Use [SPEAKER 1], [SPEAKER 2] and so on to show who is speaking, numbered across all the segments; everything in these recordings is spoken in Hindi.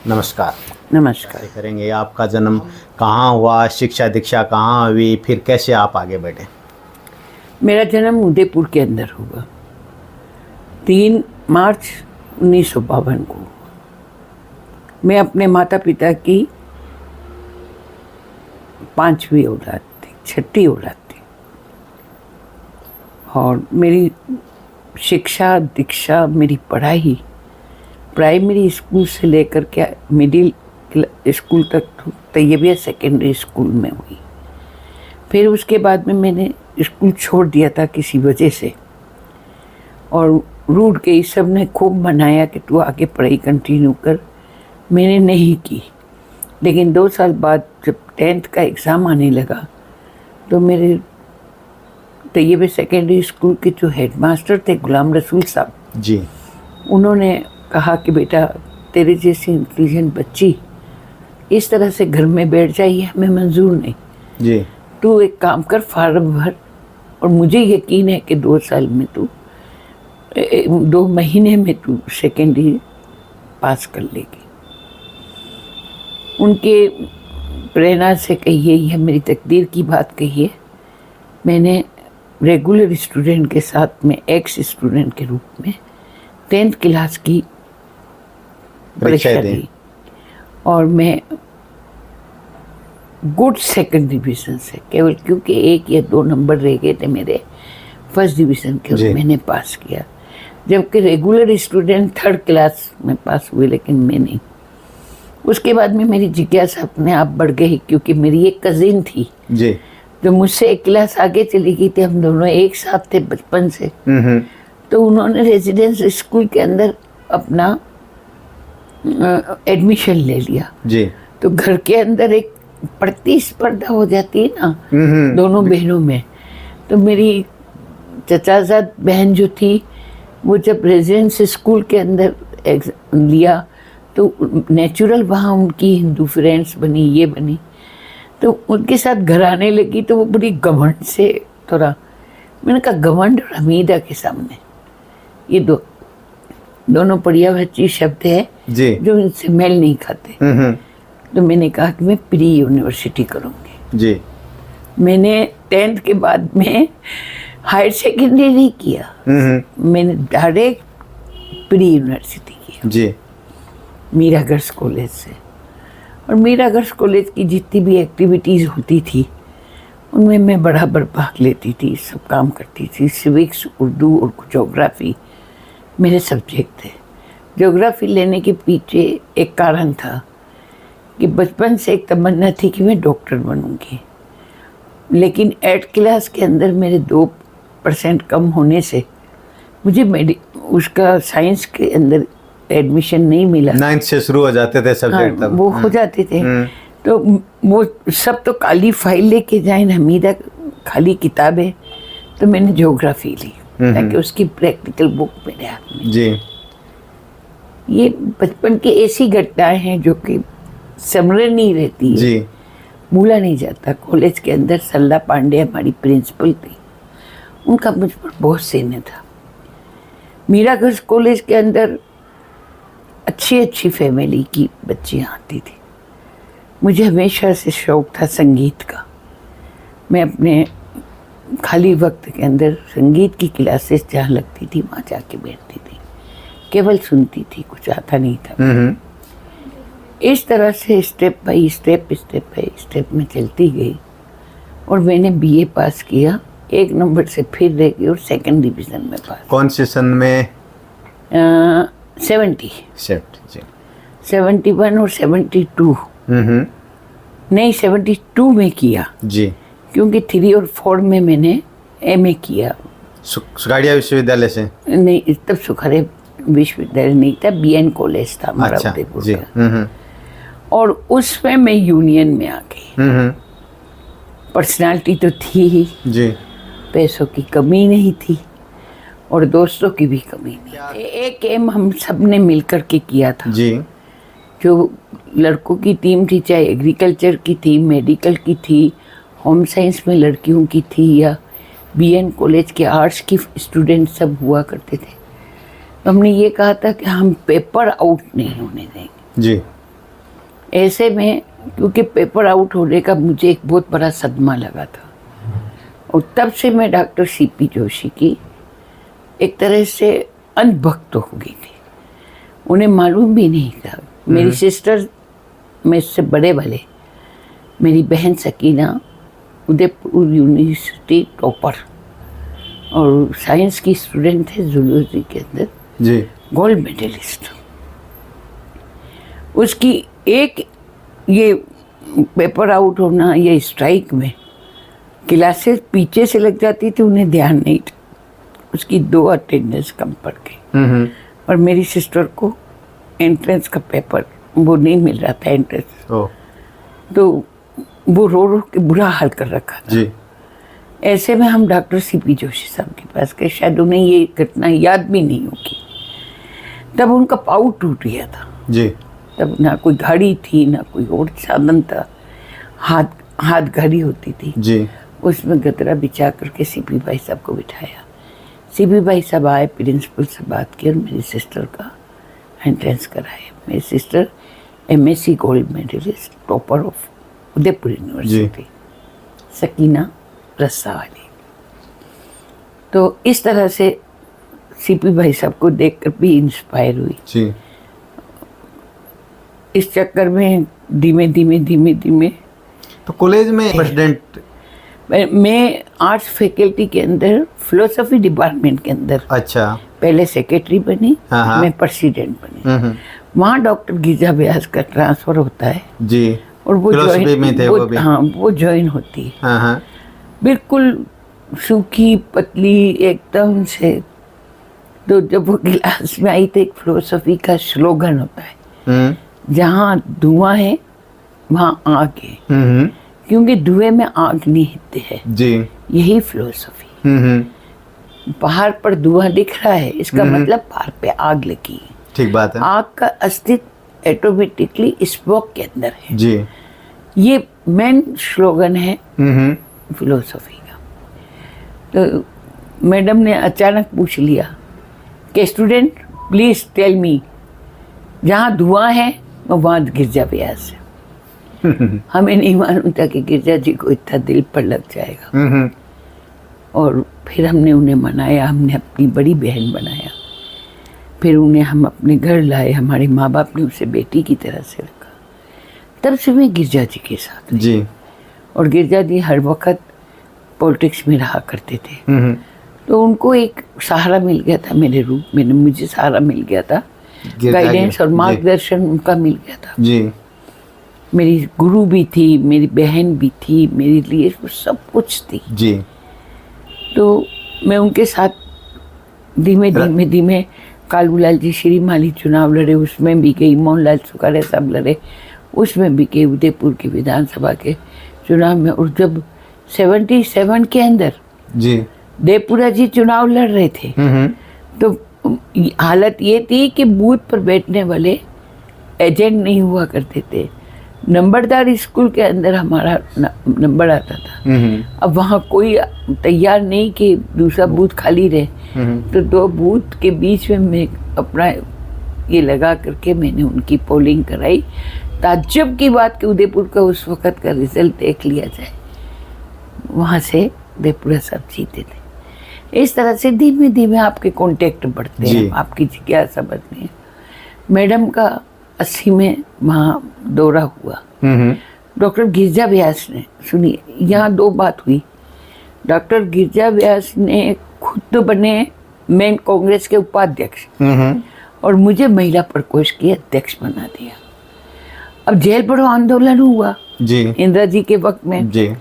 [SPEAKER 1] नमस्कार।
[SPEAKER 2] नमस्कार।
[SPEAKER 1] कैसे करेंगे, आपका जन्म कहाँ हुआ, शिक्षा दीक्षा कहाँ हुई, फिर कैसे आप आगे बढ़े?
[SPEAKER 2] मेरा जन्म उदयपुर के अंदर हुआ 3 मार्च 1952 को। मैं अपने माता पिता की 5वीं औलाद थी, 6ठी औलाद थी। और मेरी शिक्षा दीक्षा, मेरी पढ़ाई प्राइमरी स्कूल से लेकर के मिडिल स्कूल तक तैयबिया सेकेंडरी स्कूल में हुई। फिर उसके बाद में मैंने स्कूल छोड़ दिया था किसी वजह से, और रूट के सब ने खूब मनाया कि तू आगे पढ़ाई कंटिन्यू कर। मैंने नहीं की, लेकिन 2 साल बाद जब 10th का एग्ज़ाम आने लगा तो मेरे तैयबे सेकेंडरी स्कूल के जो हेडमास्टर थे गुलाम रसूल साहब
[SPEAKER 1] जी।
[SPEAKER 2] उन्होंने कहा कि बेटा, तेरे जैसी इंटेलिजेंट बच्ची इस तरह से घर में बैठ जाइए, हमें मंजूर नहीं।
[SPEAKER 1] जी।
[SPEAKER 2] तू एक काम कर, फार्म भर, और मुझे यकीन है कि 2 साल में तू 2 महीने में तू सेकेंडरी पास कर लेगी। उनके प्रेरणा से कहिए या मेरी तकदीर की बात कहिए, मैंने रेगुलर स्टूडेंट के साथ में एक्स स्टूडेंट के रूप में 10th क्लास की परीक्षा दी, और मैं गुड सेकंड डिवीज़न से, केवल क्योंकि 1 या 2 नंबर रह गए थे मेरे फर्स्ट डिवीज़न के, मैंने पास किया। जबकि रेगुलर स्टूडेंट 3rd क्लास में पास हुए, लेकिन मैं नहीं। उसके बाद में मेरी जिज्ञासा अपने आप बढ़ गई, क्योंकि मेरी एक कज़िन थी
[SPEAKER 1] जी,
[SPEAKER 2] जो मुझसे 1 क्लास आगे चली गई थी। हम दोनों एक साथ थे बचपन से। तो उन्होंने रेजिडेंस स्कूल के अंदर अपना एडमिशन ले लिया।
[SPEAKER 1] जी।
[SPEAKER 2] तो घर के अंदर एक प्रतिस्पर्धा हो जाती है ना दोनों बहनों में। तो मेरी चचाजाद बहन जो थी, वो जब रेजिडेंस स्कूल के अंदर लिया तो नेचुरल वहाँ उनकी हिंदू फ्रेंड्स बनी, ये बनी, तो उनके साथ घर आने लगी। तो वो बड़ी घमंड से थोड़ा, मैंने कहा घमंड और हमीदा के सामने ये दोनों पर्यायवाची शब्द है
[SPEAKER 1] जी,
[SPEAKER 2] जो इनसे मेल नहीं खाते। तो मैंने कहा कि मैं प्री यूनिवर्सिटी करूँगी।
[SPEAKER 1] जी।
[SPEAKER 2] मैंने 10th के बाद में हायर सेकेंडरी नहीं किया, मैंने डायरेक्ट प्री यूनिवर्सिटी किया
[SPEAKER 1] जी।
[SPEAKER 2] मीरागर्स कॉलेज से। और मीरागर्स कॉलेज की जितनी भी एक्टिविटीज़ होती थी उनमें मैं बराबर भाग लेती थी, सब काम करती थी। सिविक्स, उर्दू और ज्योग्राफी मेरे सब्जेक्ट थे। ज्योग्राफी लेने के पीछे एक कारण था कि बचपन से एक तमन्ना थी कि मैं डॉक्टर बनूंगी, लेकिन 8th क्लास के अंदर मेरे 2% कम होने से मुझे उसका साइंस के अंदर एडमिशन नहीं मिला।
[SPEAKER 1] 9th से शुरू हो जाते थे सब्जेक्ट।
[SPEAKER 2] हाँ, वो हो जाते थे। तो वो सब तो काली फाइल लेके जाए, हमीदा खाली किताबें। तो मैंने ज्योग्राफी ली ताकि उसकी प्रैक्टिकल बुक मेरे हाथ में।
[SPEAKER 1] जी।
[SPEAKER 2] ये बचपन की ऐसी घटनाएं हैं जो कि स्मरण नहीं रहती है,
[SPEAKER 1] जी।
[SPEAKER 2] भूला नहीं जाता। कॉलेज के अंदर सल्ला पांडे हमारी प्रिंसिपल थी, उनका मुझ पर बहुत स्नेह था। मीरागर्स कॉलेज के अंदर अच्छी फैमिली की बच्चियाँ आती थी। मुझे हमेशा से शौक़ था संगीत का। मैं अपने खाली वक्त के अंदर संगीत की क्लासेस जहाँ लगती थी वहाँ जाके बैठती थी, केवल सुनती थी, कुछ आता नहीं था। इस तरह से स्टेप बाई स्टेप में चलती गई, और मैंने BA पास किया। 1 नंबर से फिर रह गई और 2nd डिवीज़न में पास।
[SPEAKER 1] कौन से सन में?
[SPEAKER 2] 70
[SPEAKER 1] जी।
[SPEAKER 2] 71 और 72 नहीं 72 में किया
[SPEAKER 1] जी।
[SPEAKER 2] क्योंकि 3 और 4 में मैंने MA किया।
[SPEAKER 1] सुखाड़िया विश्वविद्यालय से?
[SPEAKER 2] नहीं, तब सुखाड़िया विश्वविद्यालय नहीं था, BN कॉलेज था हमारा उदयपुर का। और उसमें मैं यूनियन में आ गई। पर्सनालिटी तो थी ही
[SPEAKER 1] जी,
[SPEAKER 2] पैसों की कमी नहीं थी और दोस्तों की भी कमी नहीं। एक एम हम सब ने मिल कर के किया था
[SPEAKER 1] जी।
[SPEAKER 2] जो लड़कों की टीम थी, चाहे एग्रीकल्चर की थी, मेडिकल की थी, होम साइंस में लड़कियों की थी, या BN कॉलेज के आर्ट्स की स्टूडेंट सब हुआ करते थे। तो हमने ये कहा था कि हम पेपर आउट नहीं होने देंगे।
[SPEAKER 1] जी।
[SPEAKER 2] ऐसे में क्योंकि पेपर आउट होने का मुझे एक बहुत बड़ा सदमा लगा था, और तब से मैं डॉक्टर सीपी जोशी की एक तरह से अंधभक्त हो गई थी। उन्हें मालूम भी नहीं था। मेरी सिस्टर में इससे बड़े वाले, मेरी बहन सकीना उदयपुर यूनिवर्सिटी टॉपर और साइंस की स्टूडेंट है, जूलॉजी के अंदर
[SPEAKER 1] जी,
[SPEAKER 2] गोल्ड मेडलिस्ट। उसकी एक ये पेपर आउट होना, ये स्ट्राइक में क्लासेस पीछे से लग जाती थी, उन्हें ध्यान नहीं था। उसकी 2 अटेंडेंस कम पड़ गई और मेरी सिस्टर को एंट्रेंस का पेपर वो नहीं मिल रहा था एंट्रेंस,
[SPEAKER 1] ओ
[SPEAKER 2] तो वो रो रो के बुरा हाल कर रखा था।
[SPEAKER 1] जी,
[SPEAKER 2] ऐसे में हम डॉक्टर सीपी जोशी साहब के पास गए, शायद उन्हें ये घटना याद भी नहीं होगी। तब उनका पाँव टूट गया था
[SPEAKER 1] जी,
[SPEAKER 2] तब ना कोई गाड़ी थी ना कोई और साधन था, हाथ गाड़ी होती थी
[SPEAKER 1] जी,
[SPEAKER 2] उसमें गदरा बिछा करके सीपी भाई साहब को बिठाया। सीपी भाई साहब आए, प्रिंसिपल से बात की और मेरी सिस्टर का एंट्रेंस कराया। मेरी sister MSc gold medallist, topper of Udaipur university, Sakina रस्सा वाली। तो इस तरह से सीपी भाई साहब को देखकर भी इंस्पायर हुई।
[SPEAKER 1] जी।
[SPEAKER 2] इस चक्कर में धीमे धीमे
[SPEAKER 1] तो कॉलेज में प्रेसिडेंट?
[SPEAKER 2] मैं आर्ट्स फैकल्टी के अंदर फिलोसफी डिपार्टमेंट के अंदर
[SPEAKER 1] अच्छा,
[SPEAKER 2] पहले सेक्रेटरी बनी,
[SPEAKER 1] हाँ।
[SPEAKER 2] मैं प्रेसिडेंट बनी। वहाँ डॉक्टर गिरिजा व्यास का ट्रांसफर होता है
[SPEAKER 1] जी,
[SPEAKER 2] और वो
[SPEAKER 1] फिलोसफी में थे वो भी।
[SPEAKER 2] हाँ, वो ज्वाइन होती है।
[SPEAKER 1] हाँ,
[SPEAKER 2] बिल्कुल सूखी पतली एकदम से। तो जब वो गिलास में आई तो एक फिलोसफी का स्लोगन होता है, जहाँ धुआं है वहाँ आग है, क्योंकि धुएं में आग निहित है
[SPEAKER 1] जी,
[SPEAKER 2] यही फिलोसफी। पहाड़ पर धुआं दिख रहा है, इसका मतलब पहाड़ पे आग लगी है।
[SPEAKER 1] ठीक बात है
[SPEAKER 2] आग का अस्तित्व ऑटोमेटिकली स्मोक के अंदर है।
[SPEAKER 1] जी।
[SPEAKER 2] ये मेन स्लोगन है फिलोसफी का। तो मैडम ने अचानक पूछ लिया कि स्टूडेंट प्लीज टेल मी, जहाँ धुआं है वहाँ गिरजा व्यास है। हमें नहीं मालूम था कि गिरजा जी को इतना दिल पर लग जाएगा। और फिर हमने उन्हें मनाया, हमने अपनी बड़ी बहन बनाया, फिर उन्हें हम अपने घर लाए। हमारे माँ बाप ने उसे बेटी की तरह से रखा। तब से मैं गिरजा जी के साथ
[SPEAKER 1] जी।
[SPEAKER 2] और गिरजा जी हर वक्त पॉलिटिक्स में रहा करते थे, तो उनको एक सहारा मिल गया था मेरे रूप में, मुझे सहारा मिल गया था, गाइडेंस और मार्गदर्शन उनका मिल गया था
[SPEAKER 1] जी।
[SPEAKER 2] मेरी गुरु भी थी, मेरी बहन भी थी, मेरे लिए वो सब कुछ थी
[SPEAKER 1] जी।
[SPEAKER 2] तो मैं उनके साथ धीमे कालूलाल जी श्रीमाली चुनाव लड़े, उसमें भी गई। मोहनलाल सुखाड़े साहब लड़े, उसमें भी गई। उदयपुर की विधानसभा के चुनाव में। और जब 77 के अंदर
[SPEAKER 1] जी
[SPEAKER 2] देवपुरा जी चुनाव लड़ रहे थे, तो हालत ये थी कि बूथ पर बैठने वाले एजेंट नहीं हुआ करते थे। नंबरदार स्कूल के अंदर हमारा नंबर आता था। अब वहाँ कोई तैयार नहीं कि दूसरा बूथ खाली रहे, तो 2 बूथ के बीच में मैं अपना ये लगा करके मैंने उनकी पोलिंग कराई। ताज्जुब की बात कि उदयपुर का उस वक़्त का रिजल्ट देख लिया जाए, वहाँ से देवपुरा साहब जीते थे। इस तरह से धीमे धीमे आपके कॉन्टेक्ट बढ़ते हैं, आपकी जिज्ञासा बढ़ती है। मैडम का 80 में वहाँ दौरा हुआ। डॉक्टर गिरिजा व्यास ने, सुनिए यहाँ 2 बात हुई। डॉक्टर गिरिजा व्यास ने खुद तो बने मेन कांग्रेस के उपाध्यक्ष और मुझे महिला प्रकोष्ठ की अध्यक्ष बना दिया। अब जेल पढ़ो आंदोलन हुआ
[SPEAKER 1] जी,
[SPEAKER 2] इंदिरा जी के वक्त में
[SPEAKER 1] जी।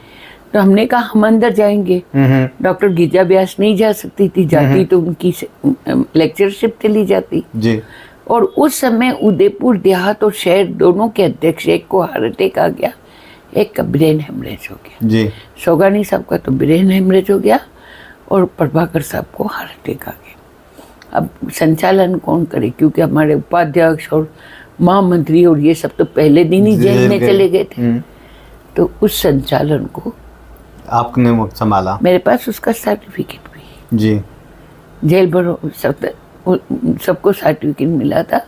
[SPEAKER 2] तो हमने कहा हम अंदर जाएंगे। डॉक्टर गिरिजा व्यास नहीं जा सकती थी, जाती तो उनकी लेक्चरशिप चली जाती
[SPEAKER 1] जी।
[SPEAKER 2] और उस समय उदयपुर देहात और शहर दोनों के अध्यक्ष, एक को हार्ट अटैक आ गया, एक का ब्रेन हेमरेज हो गया
[SPEAKER 1] जी।
[SPEAKER 2] सोगानी साहब का तो ब्रेन हेमरेज हो गया और प्रभाकर साहब को हार्ट अटैक आ गया। अब संचालन कौन करे, क्योंकि हमारे उपाध्यक्ष और महामंत्री और ये सब तो पहले दिन ही जेल में चले गए थे। तो उस संचालन को
[SPEAKER 1] आपने संभाला?
[SPEAKER 2] मेरे पास उसका सर्टिफिकेट भी है।
[SPEAKER 1] जी।
[SPEAKER 2] जेल भरो सबको सर्टिफिकेट मिला था।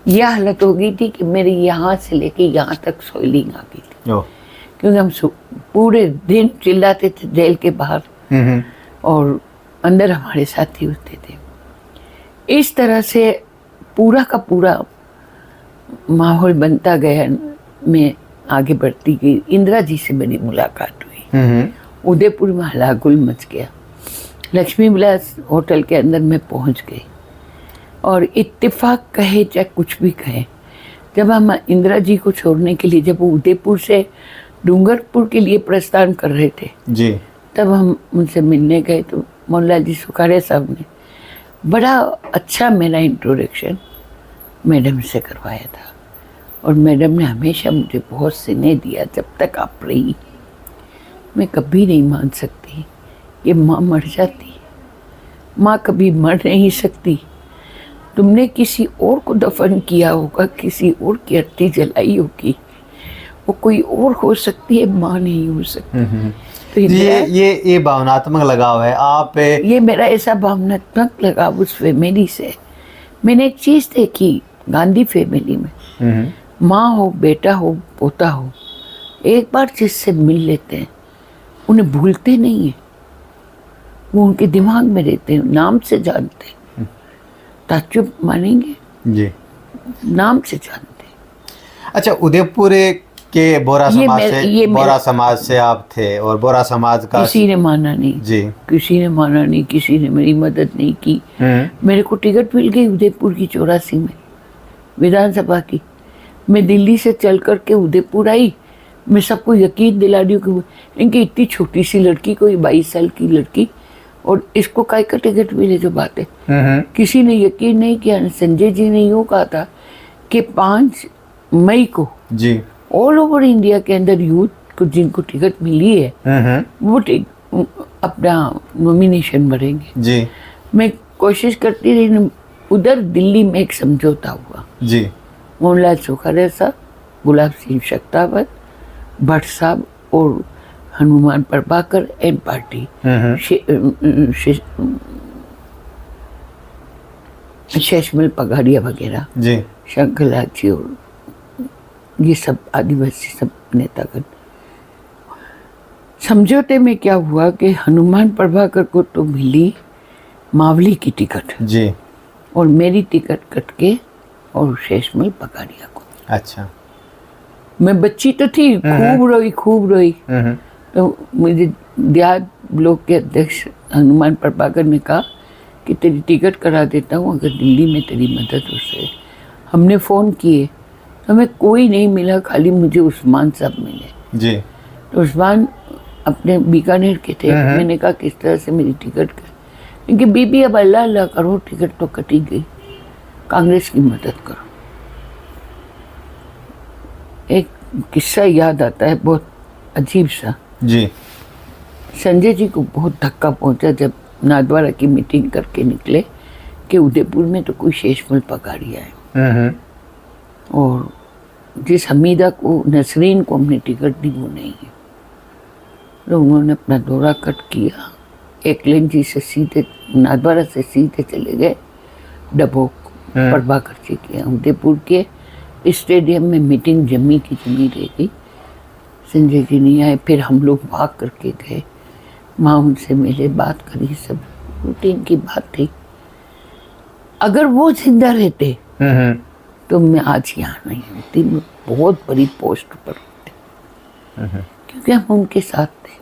[SPEAKER 2] ये हालत हो गई थी कि मेरे यहाँ से लेके यहाँ तक सोइलिंग आ गई थी,
[SPEAKER 1] ओ
[SPEAKER 2] क्योंकि हम पूरे दिन चिल्लाते थे जेल के बाहर और अंदर हमारे साथी होते थे। इस तरह से पूरा का पूरा माहौल बनता गया। मैं आगे बढ़ती गई। इंदिरा जी से मेरी मुलाकात हुई। उदयपुर में हलागुल मच गया। लक्ष्मी विलास होटल के अंदर मैं पहुंच गई और इत्तेफाक कहे चाहे कुछ भी कहे, जब हम इंदिरा जी को छोड़ने के लिए, जब वो उदयपुर से डूंगरपुर के लिए प्रस्थान कर रहे थे
[SPEAKER 1] जी,
[SPEAKER 2] तब हम उनसे मिलने गए तो मोहनलाल जी सुखाड़िया साहब ने बड़ा अच्छा मेरा इंट्रोडक्शन मैडम से करवाया था और मैडम ने हमेशा मुझे बहुत स्नेह दिया। जब तक आप रही मैं कभी नहीं मान सकती कि माँ मर जाती। माँ कभी मर नहीं सकती। तुमने किसी और को दफन किया होगा, किसी और की अर्थी जलाई होगी, वो कोई और हो सकती है, माँ नहीं हो सकती। तो
[SPEAKER 1] ये भावनात्मक लगाव है आप
[SPEAKER 2] ये मेरा ऐसा भावनात्मक लगाव उस फैमिली से। मैंने एक चीज़ देखी गांधी फैमिली में, माँ हो, बेटा हो, पोता हो, एक बार जिससे मिल लेते हैं उन्हें भूलते नहीं हैं। वो उनके दिमाग में रहते हैं, नाम से जानते हैं। ताज्जुब मानेंगे जी, नाम से जानते हैं।
[SPEAKER 1] अच्छा, उदयपुर के बोरा समाज से आप थे और बोरा समाज का
[SPEAKER 2] किसी ने माना नहीं जी, किसी ने माना नहीं, किसी ने मेरी मदद नहीं की। मेरे को टिकट मिल गई उदयपुर की 84 में विधानसभा की। मैं दिल्ली से चल कर के उदयपुर आई। मैं सबको यकीन दिला दी कि इनकी इतनी छोटी सी लड़की, कोई 22 साल की लड़की, और इसको काय का टिकट मिले, जो बात है। किसी ने यकीन नहीं किया। संजय जी ने यूँ कहा था कि 5 मई को जी ऑल ओवर इंडिया के अंदर यूथ को जिनको टिकट मिली है वो अपना नॉमिनेशन भरेंगे जी। मैं कोशिश करती रही। उधर दिल्ली में एक समझौता हुआ जी। मोहनलाल सुखाड़िया साहब, गुलाब सिंह शक्तावत, भट्ट साहब और हनुमान प्रभाकर एंड पार्टी, शेषमल पगाड़िया वगैरह जी, शंकरलाल जी और ये सब आदिवासी सब नेतागण। समझौते में क्या हुआ कि हनुमान प्रभाकर को तो मिली मावली की टिकट जी, और मेरी टिकट कट के और शेषमल पगाड़िया को। अच्छा, मैं बच्ची तो थी, खूब रोई। तो मुझे देहात ब्लॉक के अध्यक्ष हनुमान प्रभाकर ने कहा कि तेरी टिकट करा देता हूँ अगर दिल्ली में तेरी मदद हो सके। हमने फ़ोन किए, हमें कोई नहीं मिला, खाली मुझे उस्मान साहब मिले जी। तो उस्मान अपने बीकानेर के थे। मैंने कहा किस तरह से मेरी टिकट कर, क्योंकि बीबी अब अल्लाह अल्लाह करो, टिकट तो कटी गई, कांग्रेस की मदद करो। एक किस्सा याद आता है बहुत अजीब सा जी। संजय जी को बहुत धक्का पहुंचा जब नाथद्वारा की मीटिंग करके निकले कि उदयपुर में तो कोई शेषमल पगाड़िया है और जिस हमीदा को, नसरीन को हमने टिकट दी वो नहीं है। तो उन्होंने अपना दौरा कट किया, एकलेन जी से सीधे, नाथद्वारा से सीधे चले गए डबोक, प्रभाकर जी के उदयपुर के स्टेडियम में मीटिंग जमी की जमी रह गई। संजय जी नहीं आए, फिर हम लोग भाग करके गए, माँ उनसे मिले, बात करी, सब रूटीन की बात थी। अगर वो जिंदा रहते तो मैं आज यहाँ नहीं होती, मैं बहुत बड़ी पोस्ट पर होती, क्योंकि हम उनके साथ थे।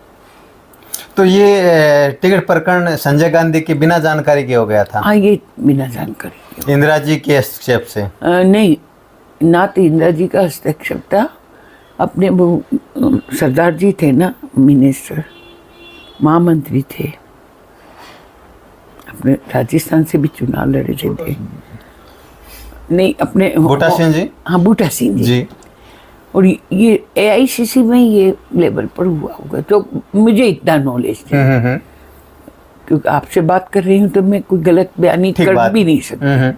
[SPEAKER 1] तो ये टिकट प्रकरण संजय गांधी के बिना जानकारी के हो गया था?
[SPEAKER 2] हाँ, ये बिना जानकारी के।
[SPEAKER 1] इंदिरा जी के हस्तक्षेप से?
[SPEAKER 2] नहीं, ना तो इंदिरा जी का हस्तक्षेप था, अपने वो सरदार जी थे ना, मिनिस्टर, महामंत्री थे, अपने राजस्थान से भी चुनाव लड़े थे। नहीं, अपने
[SPEAKER 1] बूटा सिंह जी।
[SPEAKER 2] हाँ, बूटा सिंह जी। और ये AICC में ये लेवल पर हुआ होगा, तो मुझे इतना नॉलेज है, क्योंकि आपसे बात कर रही हूँ तो मैं कोई गलत बयानी कर भी नहीं सकती।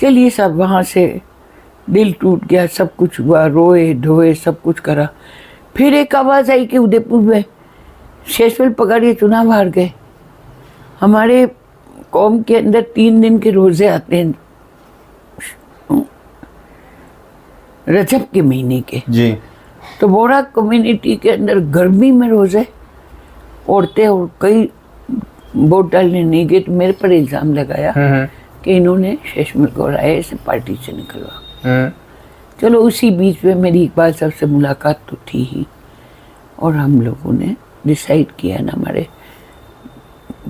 [SPEAKER 2] चलिए, सब वहाँ से दिल टूट गया, सब कुछ हुआ, रोए धोए सब कुछ करा। फिर एक आवाज़ आई कि उदयपुर में शेषमल पगाड़िया चुनाव हार गए। हमारे कौम के अंदर 3 दिन के रोज़े आते हैं रजब के महीने के।
[SPEAKER 1] जी
[SPEAKER 2] तो बोरा कम्युनिटी के अंदर गर्मी में रोज़े औरतें और कई वोट डालने नहीं गए, तो मेरे पर इल्ज़ाम लगाया कि इन्होंने शेषमल को राय से पार्टी से निकलवा। चलो उसी बीच में मेरी इकबाल साहब से मुलाकात तो थी ही, और हम लोगों ने डिसाइड किया ना, हमारे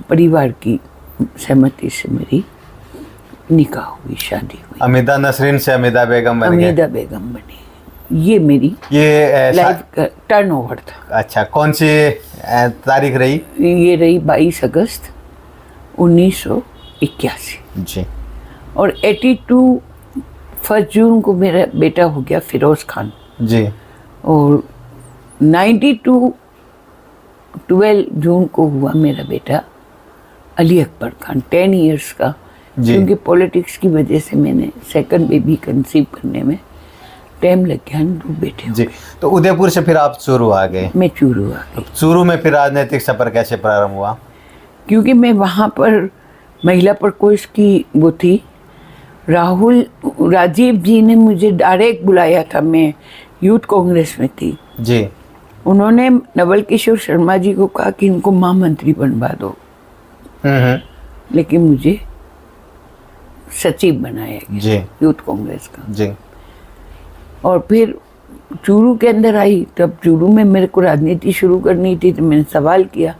[SPEAKER 2] परिवार की सहमति से मेरी निकाह हुई, शादी हुई।
[SPEAKER 1] अमीदा नसरीन से अमीदा बेगम बन गए।
[SPEAKER 2] अमीदा बेगम बनी। ये मेरी
[SPEAKER 1] ये
[SPEAKER 2] लाइफ का टर्न ओवर था।
[SPEAKER 1] अच्छा, कौन सी तारीख रही?
[SPEAKER 2] ये रही 22 अगस्त 1981।
[SPEAKER 1] जी।
[SPEAKER 2] और 82 1 जून को मेरा बेटा हो गया फिरोज़ खान।
[SPEAKER 1] जी।
[SPEAKER 2] और 92 12 जून को हुआ मेरा बेटा अली अकबर खान, 10 इयर्स का।
[SPEAKER 1] जी।
[SPEAKER 2] क्योंकि पॉलिटिक्स की वजह से मैंने सेकंड बेबी कंसीव करने में टाइम लग गया, 2 बेटे हो
[SPEAKER 1] जी।
[SPEAKER 2] गए।
[SPEAKER 1] तो उदयपुर से फिर आप चूरू आ गए।
[SPEAKER 2] मैं चूरू आ गई,
[SPEAKER 1] चूरू में फिर राजनीतिक सफर कैसे प्रारंभ हुआ?
[SPEAKER 2] क्योंकि मैं वहाँ पर महिला प्रकोष्ठ की वो थी। राजीव जी ने मुझे डायरेक्ट बुलाया था, मैं यूथ कांग्रेस में थी।
[SPEAKER 1] जी।
[SPEAKER 2] उन्होंने नवल किशोर शर्मा जी को कहा कि इनको महामंत्री बनवा दो, लेकिन मुझे सचिव बनाया गया
[SPEAKER 1] जी।
[SPEAKER 2] यूथ कांग्रेस का।
[SPEAKER 1] जी।
[SPEAKER 2] और फिर चूरू के अंदर आई, तब चूरू में मेरे को राजनीति शुरू करनी थी, तो मैंने सवाल किया,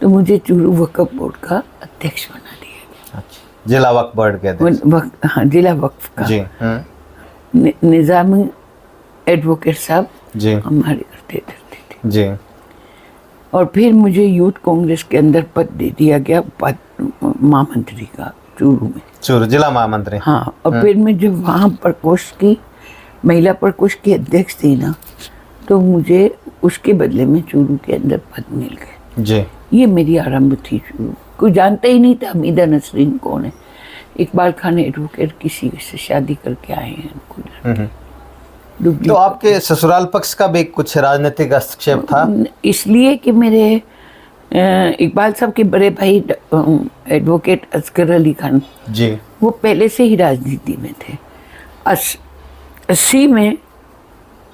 [SPEAKER 2] तो मुझे चूरू वक्फ बोर्ड का अध्यक्ष बना दिया गया।
[SPEAKER 1] अच्छा, जिला वक्फ बोर्ड के अध्यक्ष।
[SPEAKER 2] हाँ, जिला वक्फ का।
[SPEAKER 1] जी।
[SPEAKER 2] निज़ामी एडवोकेट साहब
[SPEAKER 1] जी।
[SPEAKER 2] हमारे करते थे।
[SPEAKER 1] जी।
[SPEAKER 2] और फिर मुझे यूथ कांग्रेस के अंदर पद दे दिया गया, महामंत्री का, चूरू में।
[SPEAKER 1] चूरू जिला महामंत्री।
[SPEAKER 2] हाँ। और फिर मैं जब वहाँ प्रकोष्ठ की, महिला प्रकोष्ठ की अध्यक्ष थी ना, तो मुझे उसके बदले में चूरू के अंदर पद मिल गए।
[SPEAKER 1] जी।
[SPEAKER 2] ये मेरी आरंभ थी चूरू। कोई जानता ही नहीं था हमीदा नसरीन कौन है। इकबाल खान एडवोकेट किसी से शादी करके आए हैं, कोई
[SPEAKER 1] तो आपके ससुराल पक्ष का भी कुछ राजनीतिक हस्तक्षेप था? इसलिए
[SPEAKER 2] कि मेरे इकबाल साहब के बड़े भाई एडवोकेट असगर अली खान
[SPEAKER 1] जी,
[SPEAKER 2] वो पहले से ही राजनीति में थे। 80 में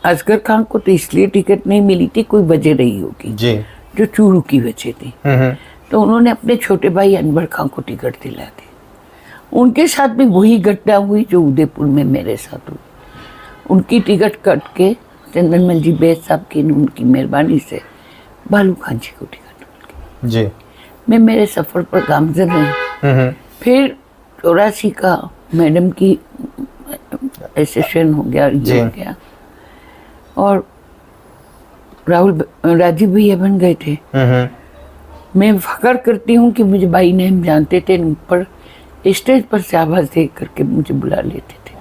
[SPEAKER 2] असगर खान को तो इसलिए टिकट नहीं मिली थी, कोई वजह रही होगी
[SPEAKER 1] जी,
[SPEAKER 2] जो चूरू की वजह थी। तो उन्होंने अपने छोटे भाई अनवर खान को टिकट दिला दी। उनके साथ भी वही घटना हुई जो उदयपुर में मेरे साथ हुई। उनकी टिकट कट के चंदनमल जी बैद साहब की उनकी मेहरबानी से बालू खान जी को टिकट मिल गई।
[SPEAKER 1] जी।
[SPEAKER 2] मैं मेरे सफ़र पर गामजन रही। फिर 84 का मैडम की एसेशन हो गया, ये हो गया, और राजीव भैया बन गए थे। मैं फख्र करती हूँ कि मुझे भाई ने हम जानते थे, ऊपर स्टेज पर से आवाज़ दे करके मुझे बुला लेते थे।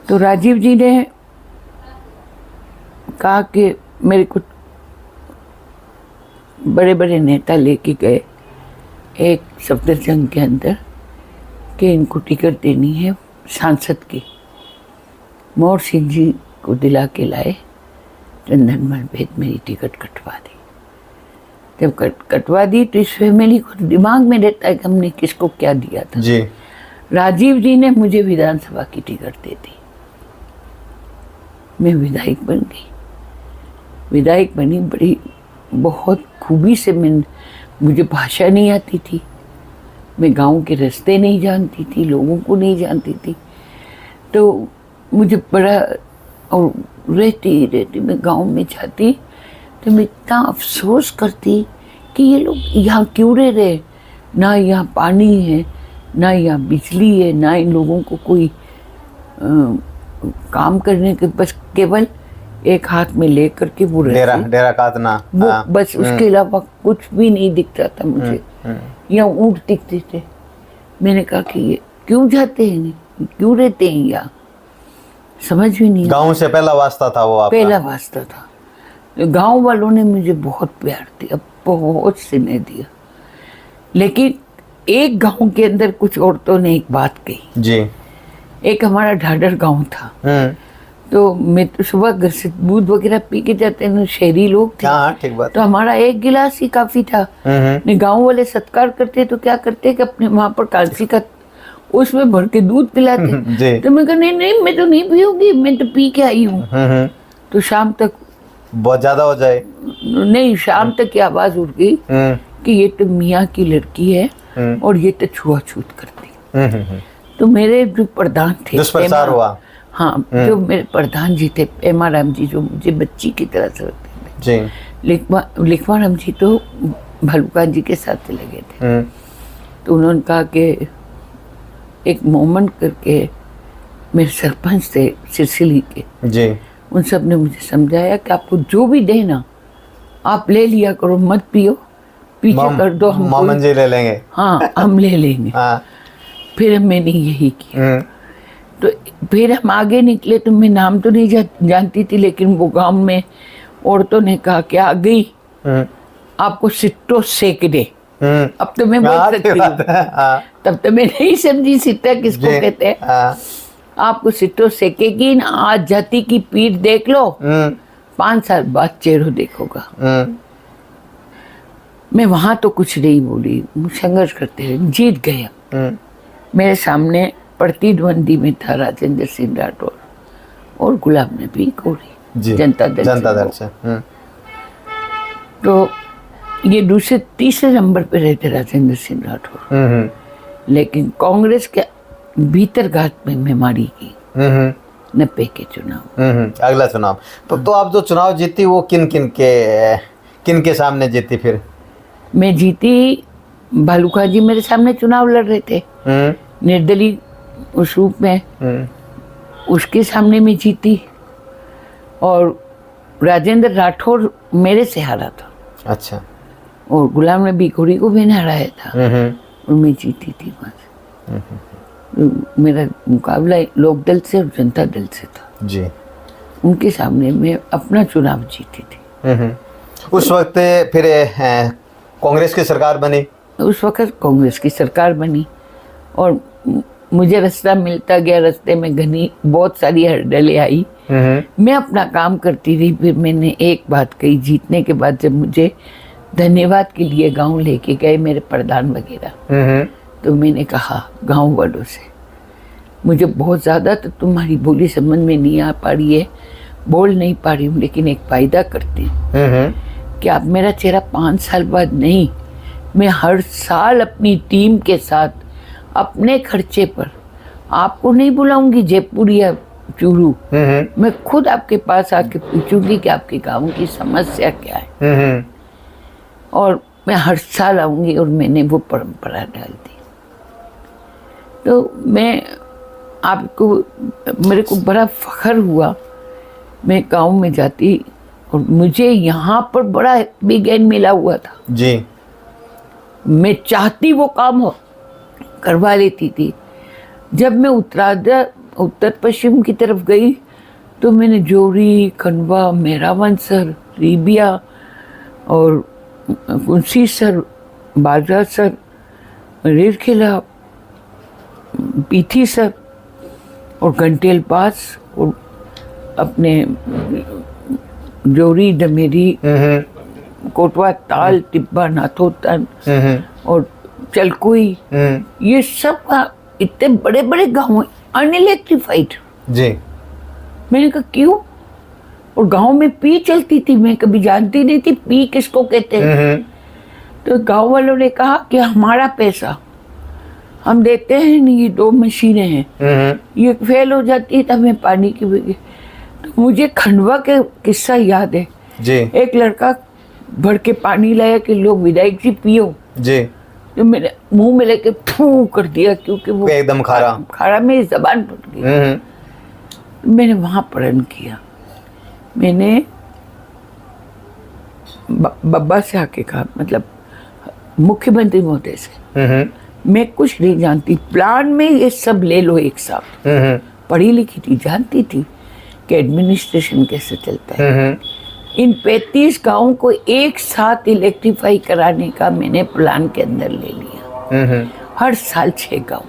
[SPEAKER 2] तो राजीव जी ने कहा कि मेरे को बड़े बड़े नेता लेके गए एक सफदरजंग के अंदर कि इनको टिकट देनी है सांसद की। मोर सिंह जी को दिला के लाए, चंदनमल बैद मेरी टिकट कटवा दी। जब कटवा दी तो इस फैमिली को दिमाग में रहता है कि हमने किसको क्या दिया था।
[SPEAKER 1] जी।
[SPEAKER 2] राजीव जी ने मुझे विधानसभा की टिकट दे दी। मैं विधायक बन गई। विधायक बनी, बड़ी बहुत खूबी से। मुझे भाषा नहीं आती थी, मैं गांव के रास्ते नहीं जानती थी, लोगों को नहीं जानती थी। तो मुझे बड़ा, और रहती मैं गांव में जाती तो मैं इतना अफसोस करती कि ये लोग यहाँ क्यों रह रहे, ना यहाँ पानी है, ना यहाँ बिजली है, ना इन लोगों को कोई काम करने के, बस केवल एक हाथ में ले करके वो
[SPEAKER 1] डेरा काटना,
[SPEAKER 2] वो बस, उसके अलावा कुछ भी नहीं दिखता था मुझे। यहाँ ऊँट दिखते थे। मैंने कहा कि ये क्यों जाते हैं, क्यों रहते हैं यहाँ, समझ भी नहीं।
[SPEAKER 1] गांव से पहला वास्ता था वो आपका? पहला
[SPEAKER 2] वास्ता था। गांव वालों ने मुझे बहुत प्यार दिया, बहुत स्नेह दिया। लेकिन एक गांव के अंदर कुछ औरतों ने एक बात कही
[SPEAKER 1] जी। एक
[SPEAKER 2] हमारा ढाडर गांव था, तो मैं तो सुबह घर से दूध वगैरह पी के जाते हैं, शहरी लोग थे।
[SPEAKER 1] हाँ, ठीक बात।
[SPEAKER 2] तो हमारा एक गिलास ही काफी था। गांव वाले सत्कार करते तो क्या करते कि अपने वहाँ पर कांसी का उसमें भर के दूध पिलाते।
[SPEAKER 1] जी।
[SPEAKER 2] तो मैं कहा नहीं नहीं मैं तो नहीं पीऊंगी, मैं तो पी के आई हूँ। तो शाम तक
[SPEAKER 1] बहुत ज्यादा हो जाए।
[SPEAKER 2] नहीं, शाम तक की आवाज उठ गई कि ये तो मियाँ की लड़की है और ये तो छुआछूत करती। तो मेरे जो प्रधान थे,
[SPEAKER 1] दुष्प्रचार हुआ।
[SPEAKER 2] हाँ, जो मेरे प्रधान जी थे एमा राम जी, जो मुझे बच्ची की तरह से रखते थे।
[SPEAKER 1] जी।
[SPEAKER 2] लिखवा राम जी तो भलुका जी के साथ चले गए थे। तो उन्होंने कहा कि एक मोमेंट करके मेरे सरपंच थे सिरसिली के
[SPEAKER 1] जी।
[SPEAKER 2] उन सब ने मुझे समझाया कि आपको जो भी देना आप ले लिया करो, मत पियो, पीछे कर दो, हम
[SPEAKER 1] मामन जी ले लेंगे।
[SPEAKER 2] हाँ हम ले लेंगे।
[SPEAKER 1] हाँ।
[SPEAKER 2] फिर मैंने यही किया। तो फिर हम आगे निकले, तो मैं नाम तो नहीं जानती थी, लेकिन वो गांव में औरतों ने कहा कि आ गई आपको सिट्टो सेक दे। अब तो मैं बोल सकती हूँ, तब तो मैं नहीं समझी सिट्टा किसको कहते हैं। आपको सिट्टो सेकेगी ना, आज जाति की पीठ देख लो, 5 साल बाद चेहरा देखोगा। मैं वहां तो कुछ नहीं बोली, संघर्ष करते हुए जीत गए। मेरे सामने प्रतिद्वंदी में था राजेंद्र सिंह राठौर और गुलाम नबी गौरी जनता दल से। तो ये दूसरे तीसरे नंबर पे रहते राजेंद्र सिंह राठौर। लेकिन कांग्रेस के भीतर घात में मैं मारी गई 90 के चुनाव।
[SPEAKER 1] अगला चुनाव तो आप जो चुनाव जीती वो किन के सामने जीती? फिर
[SPEAKER 2] मैं जीती, भालूका जी मेरे सामने चुनाव लड़ रहे थे निर्दलीय उस रूप में, उसके सामने मैं जीती। और राजेंद्र राठौर मेरे से हारा था।
[SPEAKER 1] अच्छा।
[SPEAKER 2] और गुलाम नबी गौरी को मैंने हराया था और मैं जीती थी वहाँ से। मेरा मुकाबला लोक दल से और जनता दल से था
[SPEAKER 1] जी।
[SPEAKER 2] उनके सामने मैं अपना चुनाव जीती थी।
[SPEAKER 1] उस वक्त फिर कांग्रेस की सरकार बनी।
[SPEAKER 2] उस वक्त कांग्रेस की सरकार बनी और मुझे रास्ता मिलता गया, रास्ते में घनी बहुत सारी हड़बड़ें आई। मैं अपना काम करती रही। फिर मैंने एक बात कही जीतने के बाद, जब मुझे धन्यवाद के लिए गांव लेके गए मेरे प्रधान वगैरह, तो मैंने कहा गांव वालों से, मुझे बहुत ज़्यादा तो तुम्हारी बोली समझ में नहीं आ पा रही है, बोल नहीं पा रही हूँ, लेकिन एक फायदा करती हूँ कि आप मेरा चेहरा 5 साल बाद नहीं, मैं हर साल अपनी टीम के साथ अपने खर्चे पर आपको नहीं बुलाऊंगी जयपुर या चूरू, मैं खुद आपके पास आके पूछूंगी कि आपके गांव की समस्या क्या है। और मैं हर साल आऊंगी और मैंने वो परंपरा डाल दी। तो मैं आपको, मेरे को बड़ा फख्र हुआ, मैं गांव में जाती और मुझे यहाँ पर बड़ा बिग एंड मिला हुआ था
[SPEAKER 1] जी।
[SPEAKER 2] मैं चाहती वो काम हो करवा लेती थी। जब मैं उत्तर पश्चिम की तरफ गई तो मैंने जोरी, खंडवा, मेरावंसर, रीबिया और कुंसी सर, बाजा सर, रेरखेला, पीथी सर और घंटेल पास और अपने जोरी, डमेरी, कोटवा ताल, टिब्बा, नाथोतन और चलकुई, ये सब इतने बड़े बड़े गांव अनइलेक्ट्रिफाइड।
[SPEAKER 1] जी।
[SPEAKER 2] मैंने कहा क्यों? और गांव में पी चलती थी, मैं कभी जानती नहीं थी पी किसको कहते हैं। तो गांव वालों ने कहा कि हमारा पैसा हम देते हैं नहीं, ये 2 मशीनें हैं, ये फेल हो जाती है तो हमें पानी की बगी। तो मुझे खंडवा के किस्सा याद है
[SPEAKER 1] जी।
[SPEAKER 2] एक लड़का भर के पानी लाया कि लोग विधायक जी पियो
[SPEAKER 1] जी।
[SPEAKER 2] तो मेरे मुंह में लेके फू कर दिया, क्योंकि वो
[SPEAKER 1] एकदम खारा
[SPEAKER 2] मेरी जबान फट गई। मैंने वहां प्रण किया, मैंने बब्बा से आके कहा, मतलब मुख्यमंत्री महोदय से, मैं कुछ नहीं जानती, प्लान में ये सब ले लो एक साथ। पढ़ी लिखी थी, जानती थी कि एडमिनिस्ट्रेशन कैसे चलता है। इन 35 गाँवों को एक साथ इलेक्ट्रीफाई कराने का मैंने प्लान के अंदर ले लिया। हर साल 6 गाँव।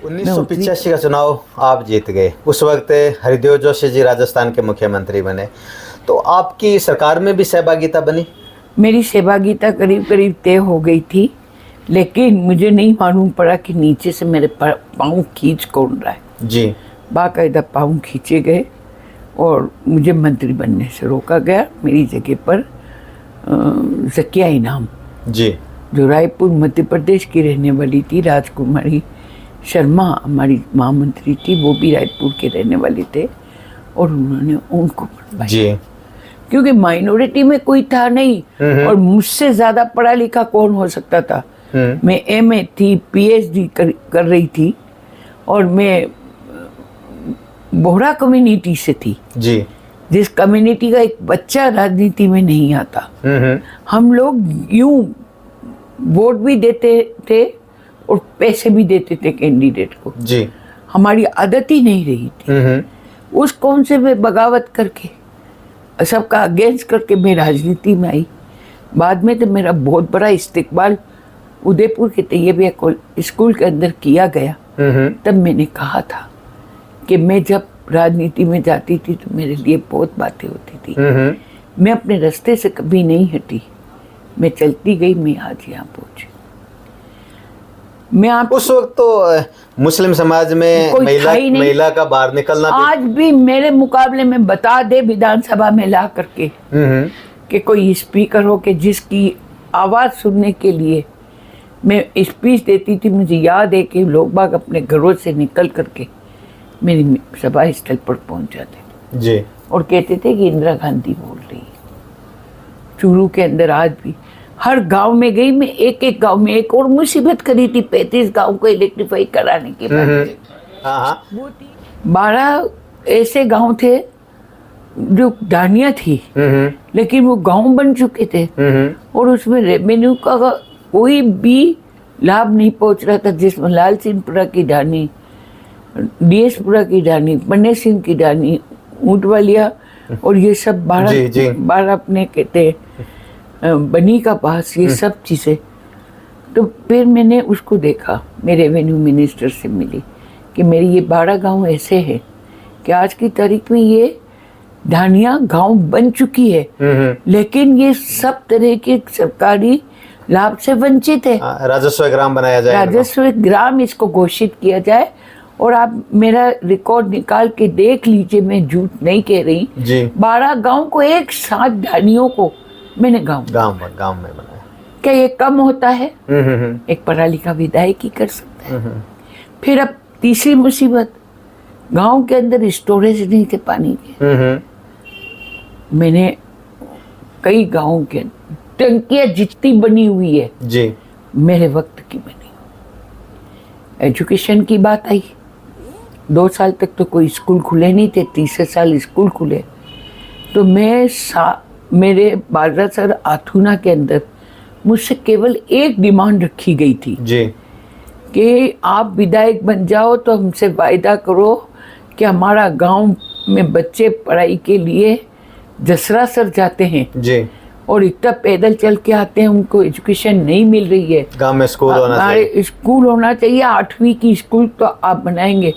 [SPEAKER 1] 1985 का चुनाव आप जीत गए। उस वक्त हरिदेव जोशी जी राजस्थान के मुख्यमंत्री बने, तो आपकी सरकार में भी सहभागिता बनी?
[SPEAKER 2] मेरी सहभागिता करीब करीब तय हो गई थी। लेकिन मुझे नहीं मालूम पड़ा कि नीचे से मेरे पाँव खींच कौन रहा है।
[SPEAKER 1] जी।
[SPEAKER 2] बाकायदा पाँव खींचे गए और मुझे मंत्री बनने से रोका गया। मेरी जगह पर ज़किया इनाम,
[SPEAKER 1] जी।
[SPEAKER 2] जो रायपुर मध्य प्रदेश की रहने वाली थी, राजकुमारी शर्मा हमारी महामंत्री थी, वो भी रायपुर के रहने वाले थे और उन्होंने उनको बनवाया।
[SPEAKER 1] जी।
[SPEAKER 2] क्योंकि माइनॉरिटी में कोई था नहीं और मुझसे ज़्यादा पढ़ा लिखा कौन हो सकता था। मैं एमए थी, पीएचडी कर रही थी और मैं बोहरा कम्युनिटी से थी।
[SPEAKER 1] जी।
[SPEAKER 2] जिस कम्युनिटी का एक बच्चा राजनीति में नहीं आता। हम लोग यूं वोट भी देते थे और पैसे भी देते थे कैंडिडेट को।
[SPEAKER 1] जी।
[SPEAKER 2] हमारी आदत ही नहीं रही थी। उस कौन से में बगावत करके सबका अगेंस्ट करके मैं राजनीति में आई। बाद में तो मेरा बहुत बड़ा इस्तेकबाल उदयपुर के तैयबिया स्कूल के अंदर किया गया। तब मैंने कहा था कि मैं जब राजनीति में जाती थी तो मेरे लिए बहुत बातें होती थी। मैं अपने रास्ते से कभी नहीं हटी, मैं चलती गई, मैं आज यहाँ पहुंची। मैं आप
[SPEAKER 1] उस वक्त तो मुस्लिम समाज में
[SPEAKER 2] कोई था ही नहीं।
[SPEAKER 1] महिला का बाहर निकलना
[SPEAKER 2] आज भी मेरे मुकाबले में बता दे विधानसभा में ला करके कि कोई स्पीकर हो कि जिसकी आवाज़ सुनने के लिए मैं स्पीच देती थी। मुझे याद है कि लोग बाग अपने घरों से निकल करके मेरी सभा स्थल पर पहुंच जाते
[SPEAKER 1] जी।
[SPEAKER 2] और कहते थे कि इंदिरा गांधी बोल रही है। चूरू के अंदर आज भी हर गांव में गई मैं, एक एक गांव में एक और मुसीबत करी थी 35 गांव को इलेक्ट्रीफाई कराने के बाद।
[SPEAKER 1] हाँ।
[SPEAKER 2] 12 ऐसे गांव थे जो डानियाँ थी लेकिन वो गांव बन चुके थे और उसमें रेवेन्यू का कोई भी लाभ नहीं पहुंच रहा था। जिसमें लाल सिंहपुरा की डानी, डीएसपुरा की डानी, पन्ने सिंह की डानी, ऊंटवालिया और ये सब 12 अपने कहते बनी का पास, ये सब चीज़ें। तो फिर मैंने उसको देखा, मैं रेवेन्यू मिनिस्टर से मिली कि मेरी ये 12 गांव ऐसे हैं कि आज की तारीख में ये ढानिया गांव बन चुकी है लेकिन ये सब तरह के सरकारी लाभ से वंचित है।
[SPEAKER 1] राजस्व ग्राम बनाया जाए,
[SPEAKER 2] राजस्व ग्राम इसको घोषित किया जाए। और आप मेरा रिकॉर्ड निकाल के देख लीजिए, मैं झूठ नहीं कह रही
[SPEAKER 1] जी।
[SPEAKER 2] 12 गांव को एक साथ ढानियों को मैंने गांव
[SPEAKER 1] में बनाया।
[SPEAKER 2] क्या ये कम होता है? एक पढ़ा लिखा विधायक ही कर सकता है। फिर अब तीसरी मुसीबत, गांव के अंदर स्टोरेज नहीं थे पानी के। मैंने कई गांवों के टंकियां जितनी बनी हुई है
[SPEAKER 1] जी
[SPEAKER 2] मेरे वक्त की बनी। एजुकेशन की बात आई, 2 साल तक तो कोई स्कूल खुले नहीं थे, तीसरे साल स्कूल खुले तो मैं मेरे बारासर आथुना के अंदर मुझसे केवल एक डिमांड रखी गई थी
[SPEAKER 1] जी
[SPEAKER 2] कि आप विधायक बन जाओ तो हमसे वायदा करो कि हमारा गांव में बच्चे पढ़ाई के लिए जसरासर जाते हैं
[SPEAKER 1] जी
[SPEAKER 2] और इतना पैदल चल के आते हैं, उनको एजुकेशन नहीं मिल रही है।
[SPEAKER 1] गांव में स्कूल होना चाहिए,
[SPEAKER 2] स्कूल होना चाहिए। 8वीं की स्कूल तो आप बनाएंगे।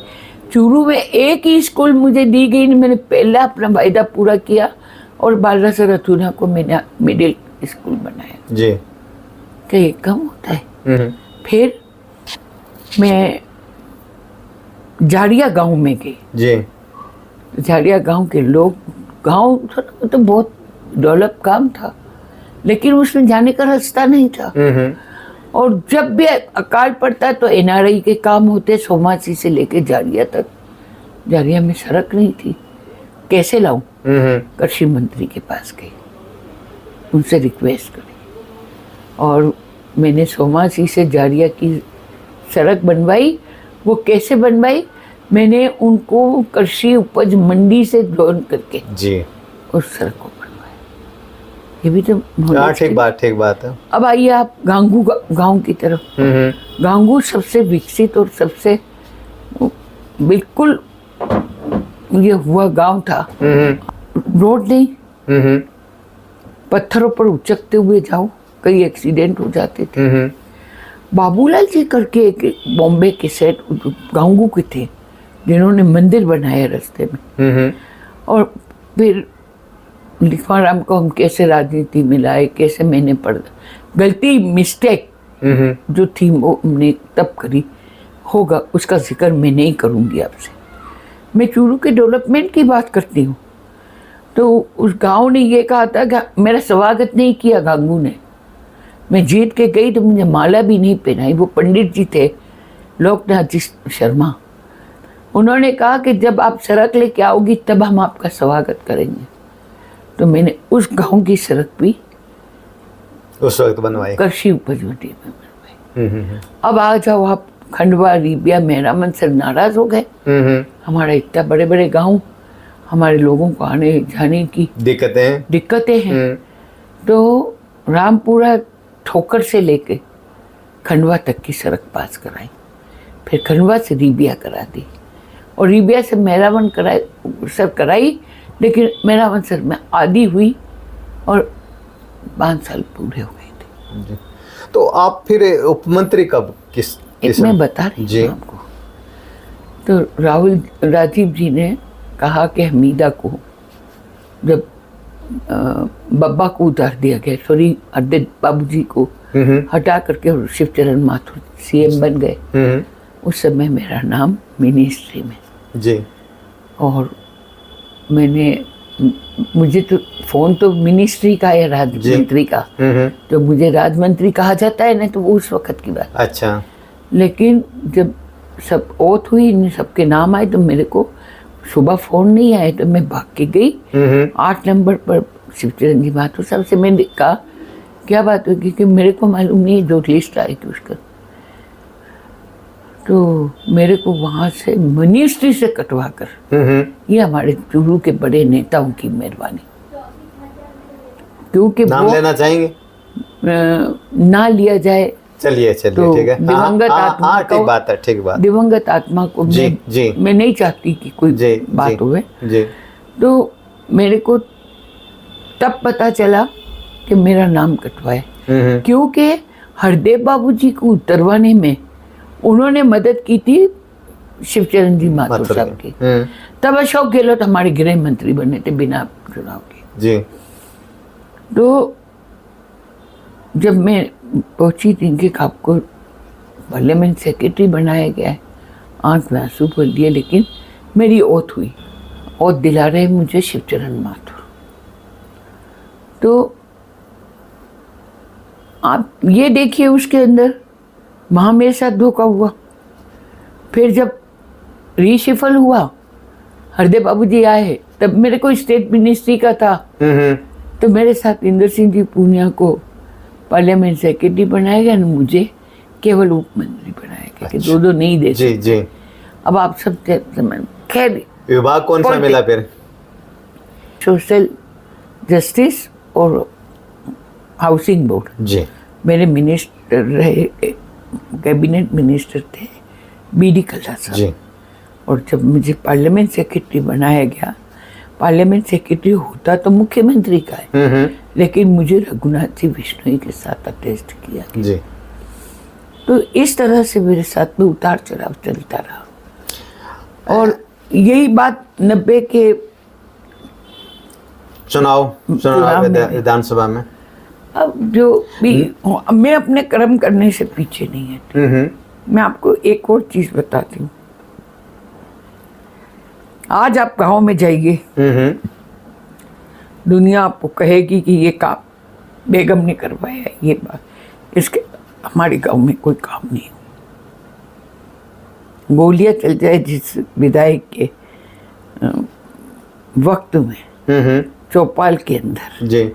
[SPEAKER 2] चूरू में एक ही स्कूल मुझे दी गई नहीं, मैंने पहला अपना वायदा पूरा किया और बालासर अथुना को मैंने मिडिल स्कूल बनाया
[SPEAKER 1] जी।
[SPEAKER 2] क्या ये कम होता है? फिर मैं झाड़िया गांव में गई जी। झाड़िया गांव के लोग, गांव तो बहुत डेवलप काम था लेकिन उसमें जाने का रास्ता नहीं था। और जब भी अकाल पड़ता तो एनआरआई के काम होते, सोमासी से लेके झाड़िया तक। झाड़िया में सड़क नहीं थी, कैसे लाऊं? कृषि मंत्री के पास गई, उनसे रिक्वेस्ट करी और मैंने सोमासी से झाड़िया की सड़क बनवाई। वो कैसे बनवाई? मैंने उनको कृषि उपज मंडी से ज्वाइन करके जी उस सड़क को बनवाया। ये भी तो ठीक बात है। अब आइए आप गांगू गांव की तरफ। गांगू सबसे विकसित और सबसे बिल्कुल ये हुआ गांव था। रोड नहीं, पत्थरों पर उचकते हुए जाओ, कई एक्सीडेंट हो जाते थे। बाबूलाल जी करके एक बॉम्बे के सेट गांगू के थे जिन्होंने मंदिर बनाया रास्ते में। और फिर लिखवाराम को हम कैसे राजनीति में लाए, कैसे मैंने पढ़ गलती मिस्टेक जो थी वो हमने तब करी होगा, उसका जिक्र मैं नहीं करूँगी आपसे। मैं चूरू के डेवलपमेंट की बात करती हूँ। तो उस गांव ने ये कहा था कि मेरा स्वागत नहीं किया गांगू ने। मैं जीत के गई तो मुझे माला भी नहीं पहनाई। वो पंडित जी थे, लोकनाथ जी शर्मा। उन्होंने कहा कि जब आप सड़क लेके आओगी तब हम आपका स्वागत करेंगे। तो मैंने उस गांव की सड़क भी
[SPEAKER 1] उस वक्त बनवाई,
[SPEAKER 2] कृषि उपज मंडी में बनवाई। अब आ जाओ आप खंडवा, रीबिया, मेहरामन सर नाराज हो गए। हमारा इतना बड़े बड़े गांव, हमारे लोगों को आने जाने की दिक्कतें हैं। तो रामपुरा ठोकर से लेके खंडवा तक की सड़क पास कराई, फिर खंडवा से रीबिया करा दी, और रीबिया से मेहरामन कराई, लेकिन मेहरामन सर में आधी हुई और 5 साल पूरे हो गए थे।
[SPEAKER 1] तो आप फिर उपमंत्री कब किस
[SPEAKER 2] मैं बता रही हूँ आपको। तो राजीव जी ने कहा कि हमीदा को जब बब्बा को उतार दिया गया, सॉरी अड्डे बाबूजी को हटा करके शिवचरण माथुर सीएम बन गए, उस समय मेरा नाम मिनिस्ट्री में
[SPEAKER 1] जी। और
[SPEAKER 2] मुझे तो फोन तो मिनिस्ट्री का या राज्य का, तो मुझे राज्य मंत्री कहा जाता है ना, तो वो उस वक्त की बात।
[SPEAKER 1] अच्छा।
[SPEAKER 2] लेकिन जब सब ओथ हुई, इन सबके नाम आए, तो मेरे को सुबह फोन नहीं आए, तो मैं भाग के गई 8 नंबर पर शिवचरण जी माथुर साहब से। मैंने कहा क्या बात होगी कि मेरे को मालूम नहीं जो लिस्ट आएगी उसका। तो मेरे को वहाँ से मिनिस्ट्री से कटवा कर, ये हमारे चूरू के बड़े नेताओं की मेहरबानी। क्योंकि
[SPEAKER 1] नाम लेना चाहेंगे?
[SPEAKER 2] ना लिया जाए
[SPEAKER 1] चलिए
[SPEAKER 2] तो
[SPEAKER 1] ठीक है।
[SPEAKER 2] दिवंगत आत्मा
[SPEAKER 1] ठीक बात है, ठीक बात।
[SPEAKER 2] दिवंगत आत्मा को मैं नहीं चाहती कि कोई बात हुए। तो मेरे को तब पता चला कि मेरा नाम कटवाए, क्योंकि हरदेव बाबूजी को उतरवाने में उन्होंने मदद की थी शिवचरण जी माथुर साहब की। तब अशोक गहलोत हमारे गृह मंत्री बने थे बिना चुनाव के जी। तो जब मैं पहुंची थी कि आपको पार्लियामेंट सेक्रेटरी बनाया गया है, आंख में आंसू भर दिए, लेकिन मेरी ओथ हुई, ओथ दिला रहे मुझे शिवचरण माथुर। तो आप ये देखिए उसके अंदर वहाँ मेरे साथ धोखा हुआ। फिर जब रीशिफल हुआ, हरदेव बाबूजी आए, तब मेरे को स्टेट मिनिस्ट्री का था, तो मेरे साथ इंदर सिंह जी पूनिया को पार्लियामेंट सेक्रेटरी बनाया गया, मुझे केवल उप मंत्री बनाया गया। अच्छा। कि दो नहीं दे सकते। जी। अब आप सब खैर
[SPEAKER 1] विभाग कौन सा मिला फिर?
[SPEAKER 2] सोशल जस्टिस और हाउसिंग बोर्ड जी। मेरे मिनिस्टर रहे, कैबिनेट मिनिस्टर थे बीडी कल्ला साहब जी। और जब मुझे पार्लियामेंट सेक्रेटरी बनाया गया, पार्लियामेंट सेक्रेटरी होता तो मुख्यमंत्री का है, लेकिन मुझे रघुनाथ जी बिश्नोई के साथ अटैच किया गया जी। तो इस तरह से मेरे साथ में उतार चढ़ाव चलता रहा। और यही बात 90 के चुनाव
[SPEAKER 1] विधानसभा में,
[SPEAKER 2] अब जो भी मैं अपने कर्म करने से पीछे नहीं है। मैं आपको एक और चीज बताती हूँ। आज आप गांव में जाइए, दुनिया आपको कहेगी कि ये काम बेगम ने करवाया है, ये बात, इसके हमारे गांव में कोई काम नहीं। गोलियां चल जाए जिस विधायक के वक्त में चौपाल के अंदर जी,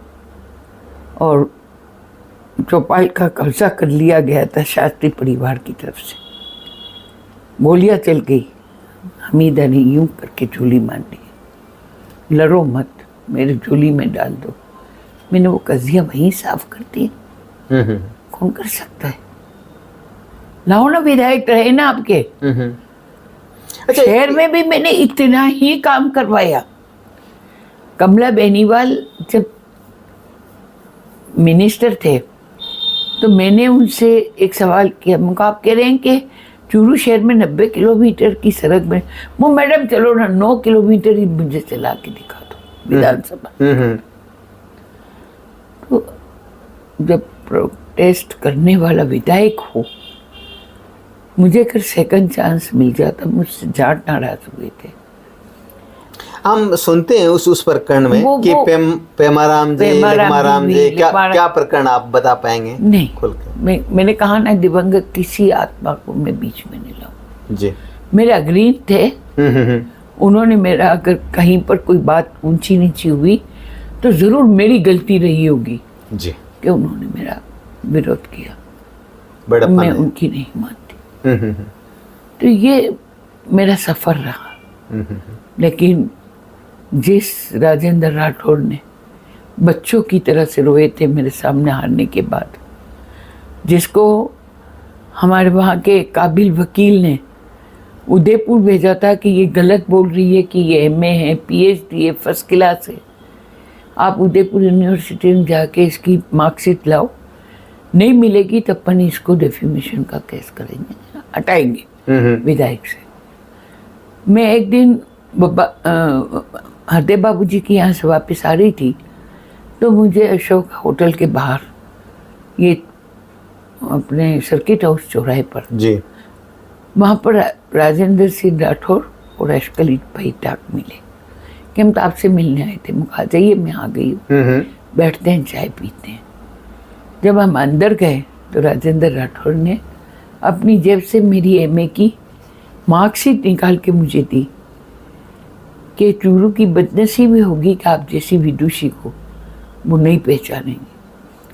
[SPEAKER 2] और चौपाल का कब्जा कर लिया गया था शास्त्री परिवार की तरफ से। गोलियां चल गई, हमीदा ने यूं करके झोली मान ली, लड़ो मत, मेरे झोली में डाल दो। मैंने वो कजिया वहीं साफ कर दी। कौन कर सकता है? लाओ ना, विधायक रहे ना आपके। अच्छा, शहर में भी मैंने इतना ही काम करवाया। कमला बेनीवाल जब मिनिस्टर थे तो मैंने उनसे एक सवाल किया, मुझे आप कह रहे हैं कि चूरू शहर में 90 किलोमीटर की सड़क में, वो मैडम चलो ना 9 किलोमीटर ही मुझे चला के दिखा दो विधानसभा। तो जब प्रोटेस्ट करने वाला विधायक हो, मुझे अगर सेकंड चांस मिल जाता, मुझसे जाट नाराज हुए थे।
[SPEAKER 1] हम सुनते हैं उस प्रकरण में कि पेमाराम जी, लखमाराम जी, क्या प्रकरण आप बता पाएंगे?
[SPEAKER 2] नहीं,
[SPEAKER 1] खुल के।
[SPEAKER 2] मैंने कहा ना, दिवंगत किसी आत्मा को मैं बीच में नहीं लाऊं।
[SPEAKER 1] जी।
[SPEAKER 2] मेरे अग्रीम थे। उन्होंने मेरा अगर कहीं पर कोई बात ऊंची नीची हुई तो जरूर मेरी गलती रही होगी
[SPEAKER 1] जी,
[SPEAKER 2] कि उन्होंने मेरा विरोध किया।
[SPEAKER 1] बड़प्पन
[SPEAKER 2] मैं
[SPEAKER 1] है।
[SPEAKER 2] उनकी नहीं मानती। तो ये मेरा सफर रहा। लेकिन जिस राजेंद्र राठौड़ ने बच्चों की तरह से रोए थे मेरे सामने हारने के बाद, जिसको हमारे वहाँ के काबिल वकील ने उदयपुर भेजा था कि ये गलत बोल रही है कि ये एमए है, पीएचडी है, फर्स्ट क्लास है, आप उदयपुर यूनिवर्सिटी में जाके इसकी मार्कशीट लाओ, नहीं मिलेगी तब अपन इसको डेफिमेशन का केस करेंगे, हटाएंगे विधायक से। मैं एक दिन हरदेव बाबू जी की यहाँ से वापस आ रही थी, तो मुझे अशोक होटल के बाहर, ये अपने सर्किट हाउस चौराहे पर
[SPEAKER 1] जी,
[SPEAKER 2] वहाँ पर राजेंद्र सिंह राठौर और अश्कली भाई टाक मिले कि हम तो आपसे मिलने आए थे। मुझे आ जाइए, मैं आ गई हूँ, बैठते हैं, चाय पीते हैं। जब हम अंदर गए तो राजेंद्र राठौर ने अपनी जेब से मेरी एमए की मार्कशीट निकाल के मुझे दी कि चूरू की बदनसीबी होगी कि आप जैसी विदुषी को वो नहीं पहचानेंगे,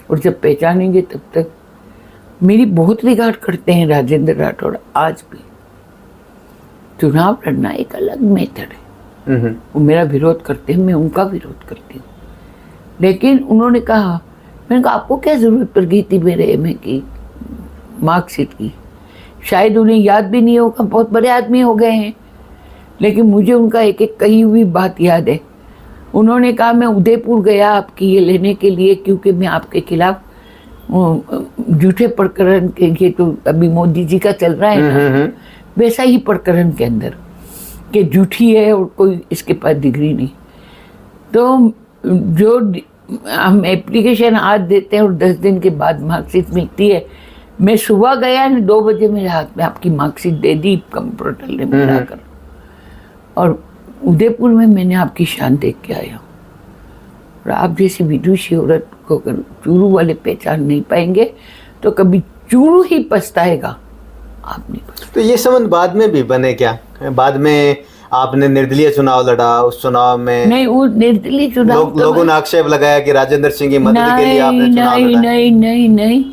[SPEAKER 2] और जब पहचानेंगे तब तक। मेरी बहुत रिगार्ड करते हैं राजेंद्र राठौड़ आज भी। चुनाव लड़ना एक अलग मेथड है। वो मेरा विरोध करते हैं, मैं उनका विरोध करती हूँ। लेकिन उन्होंने कहा, मैंने कहा आपको क्या ज़रूरत पड़ गई थी मेरे एमए की मार्कशीट की? शायद उन्हें याद भी नहीं होगा, बहुत बड़े आदमी हो गए हैं, लेकिन मुझे उनका एक एक कही हुई बात याद है। उन्होंने कहा मैं उदयपुर गया आपकी ये लेने के लिए, क्योंकि मैं आपके खिलाफ झूठे प्रकरण के, ये तो अभी मोदी जी का चल रहा है ना, वैसा ही प्रकरण के अंदर कि झूठी है और कोई इसके पास डिग्री नहीं। तो जो हम एप्लीकेशन आज देते हैं और 10 दिन के बाद मार्कशीट मिलती है, मैं सुबह गया ना 2 बजे मेरे हाथ में आपकी मार्कशीट दे दी कंप्यूटर ने मिलाकर, और उदयपुर में मैंने आपकी शान देख के आया हूँ। और आप जैसी विदुषी औरत को अगर चूरू वाले पहचान नहीं पाएंगे तो कभी चूरू ही पछताएगा, आप नहीं पछताएंगे।
[SPEAKER 1] तो ये संबंध बाद में भी बने क्या? बाद में आपने निर्दलीय चुनाव लड़ा, उस चुनाव में
[SPEAKER 2] नहीं, वो निर्दलीय चुनाव
[SPEAKER 1] लोगों ने आक्षेप लगाया कि राजेंद्र सिंह की मदद के लिए आपने चुनाव लड़ा।
[SPEAKER 2] नहीं,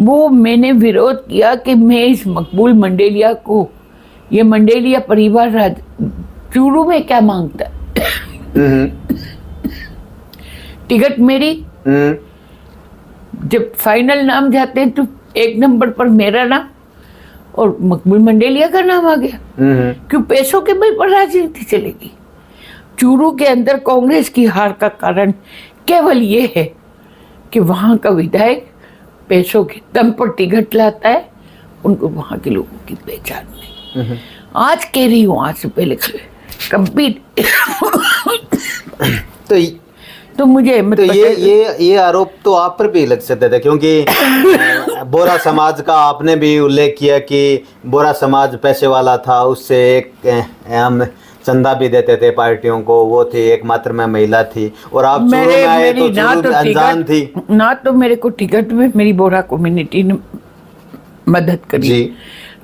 [SPEAKER 2] वो मैंने विरोध किया कि मैं इस मकबूल मंडेलिया को, ये मंडेलिया परिवार चूरू में क्या मांगता है? टिकट मेरी, जब फाइनल नाम जाते हैं तो 1 नंबर पर मेरा नाम और मकबूल मंडेलिया का नाम आ गया। क्यों? पैसों के बल पर राजनीति चलेगी। चूरू के अंदर कांग्रेस की हार का कारण केवल ये है कि वहाँ का विधायक पैसों के दम पर टिकट लाता है, उनको वहाँ के लोगों की पहचान नहीं। आज कह रही हूँ, आज से पहले कभी तो मुझे
[SPEAKER 1] तो ये आरोप तो आप पर भी लग सकते थे, क्योंकि बोरा समाज का आपने भी उल्लेख किया कि बोरा समाज पैसे वाला था, उससे एक हम चंदा भी देते थे पार्टियों को, वो थी एकमात्र में महिला थी, और आप चूरू में आए तो चूरू अनजान थी
[SPEAKER 2] ना। तो मेरे को टिकट में मेरी बोरा कम्युनिटी ने मदद करी
[SPEAKER 1] जी,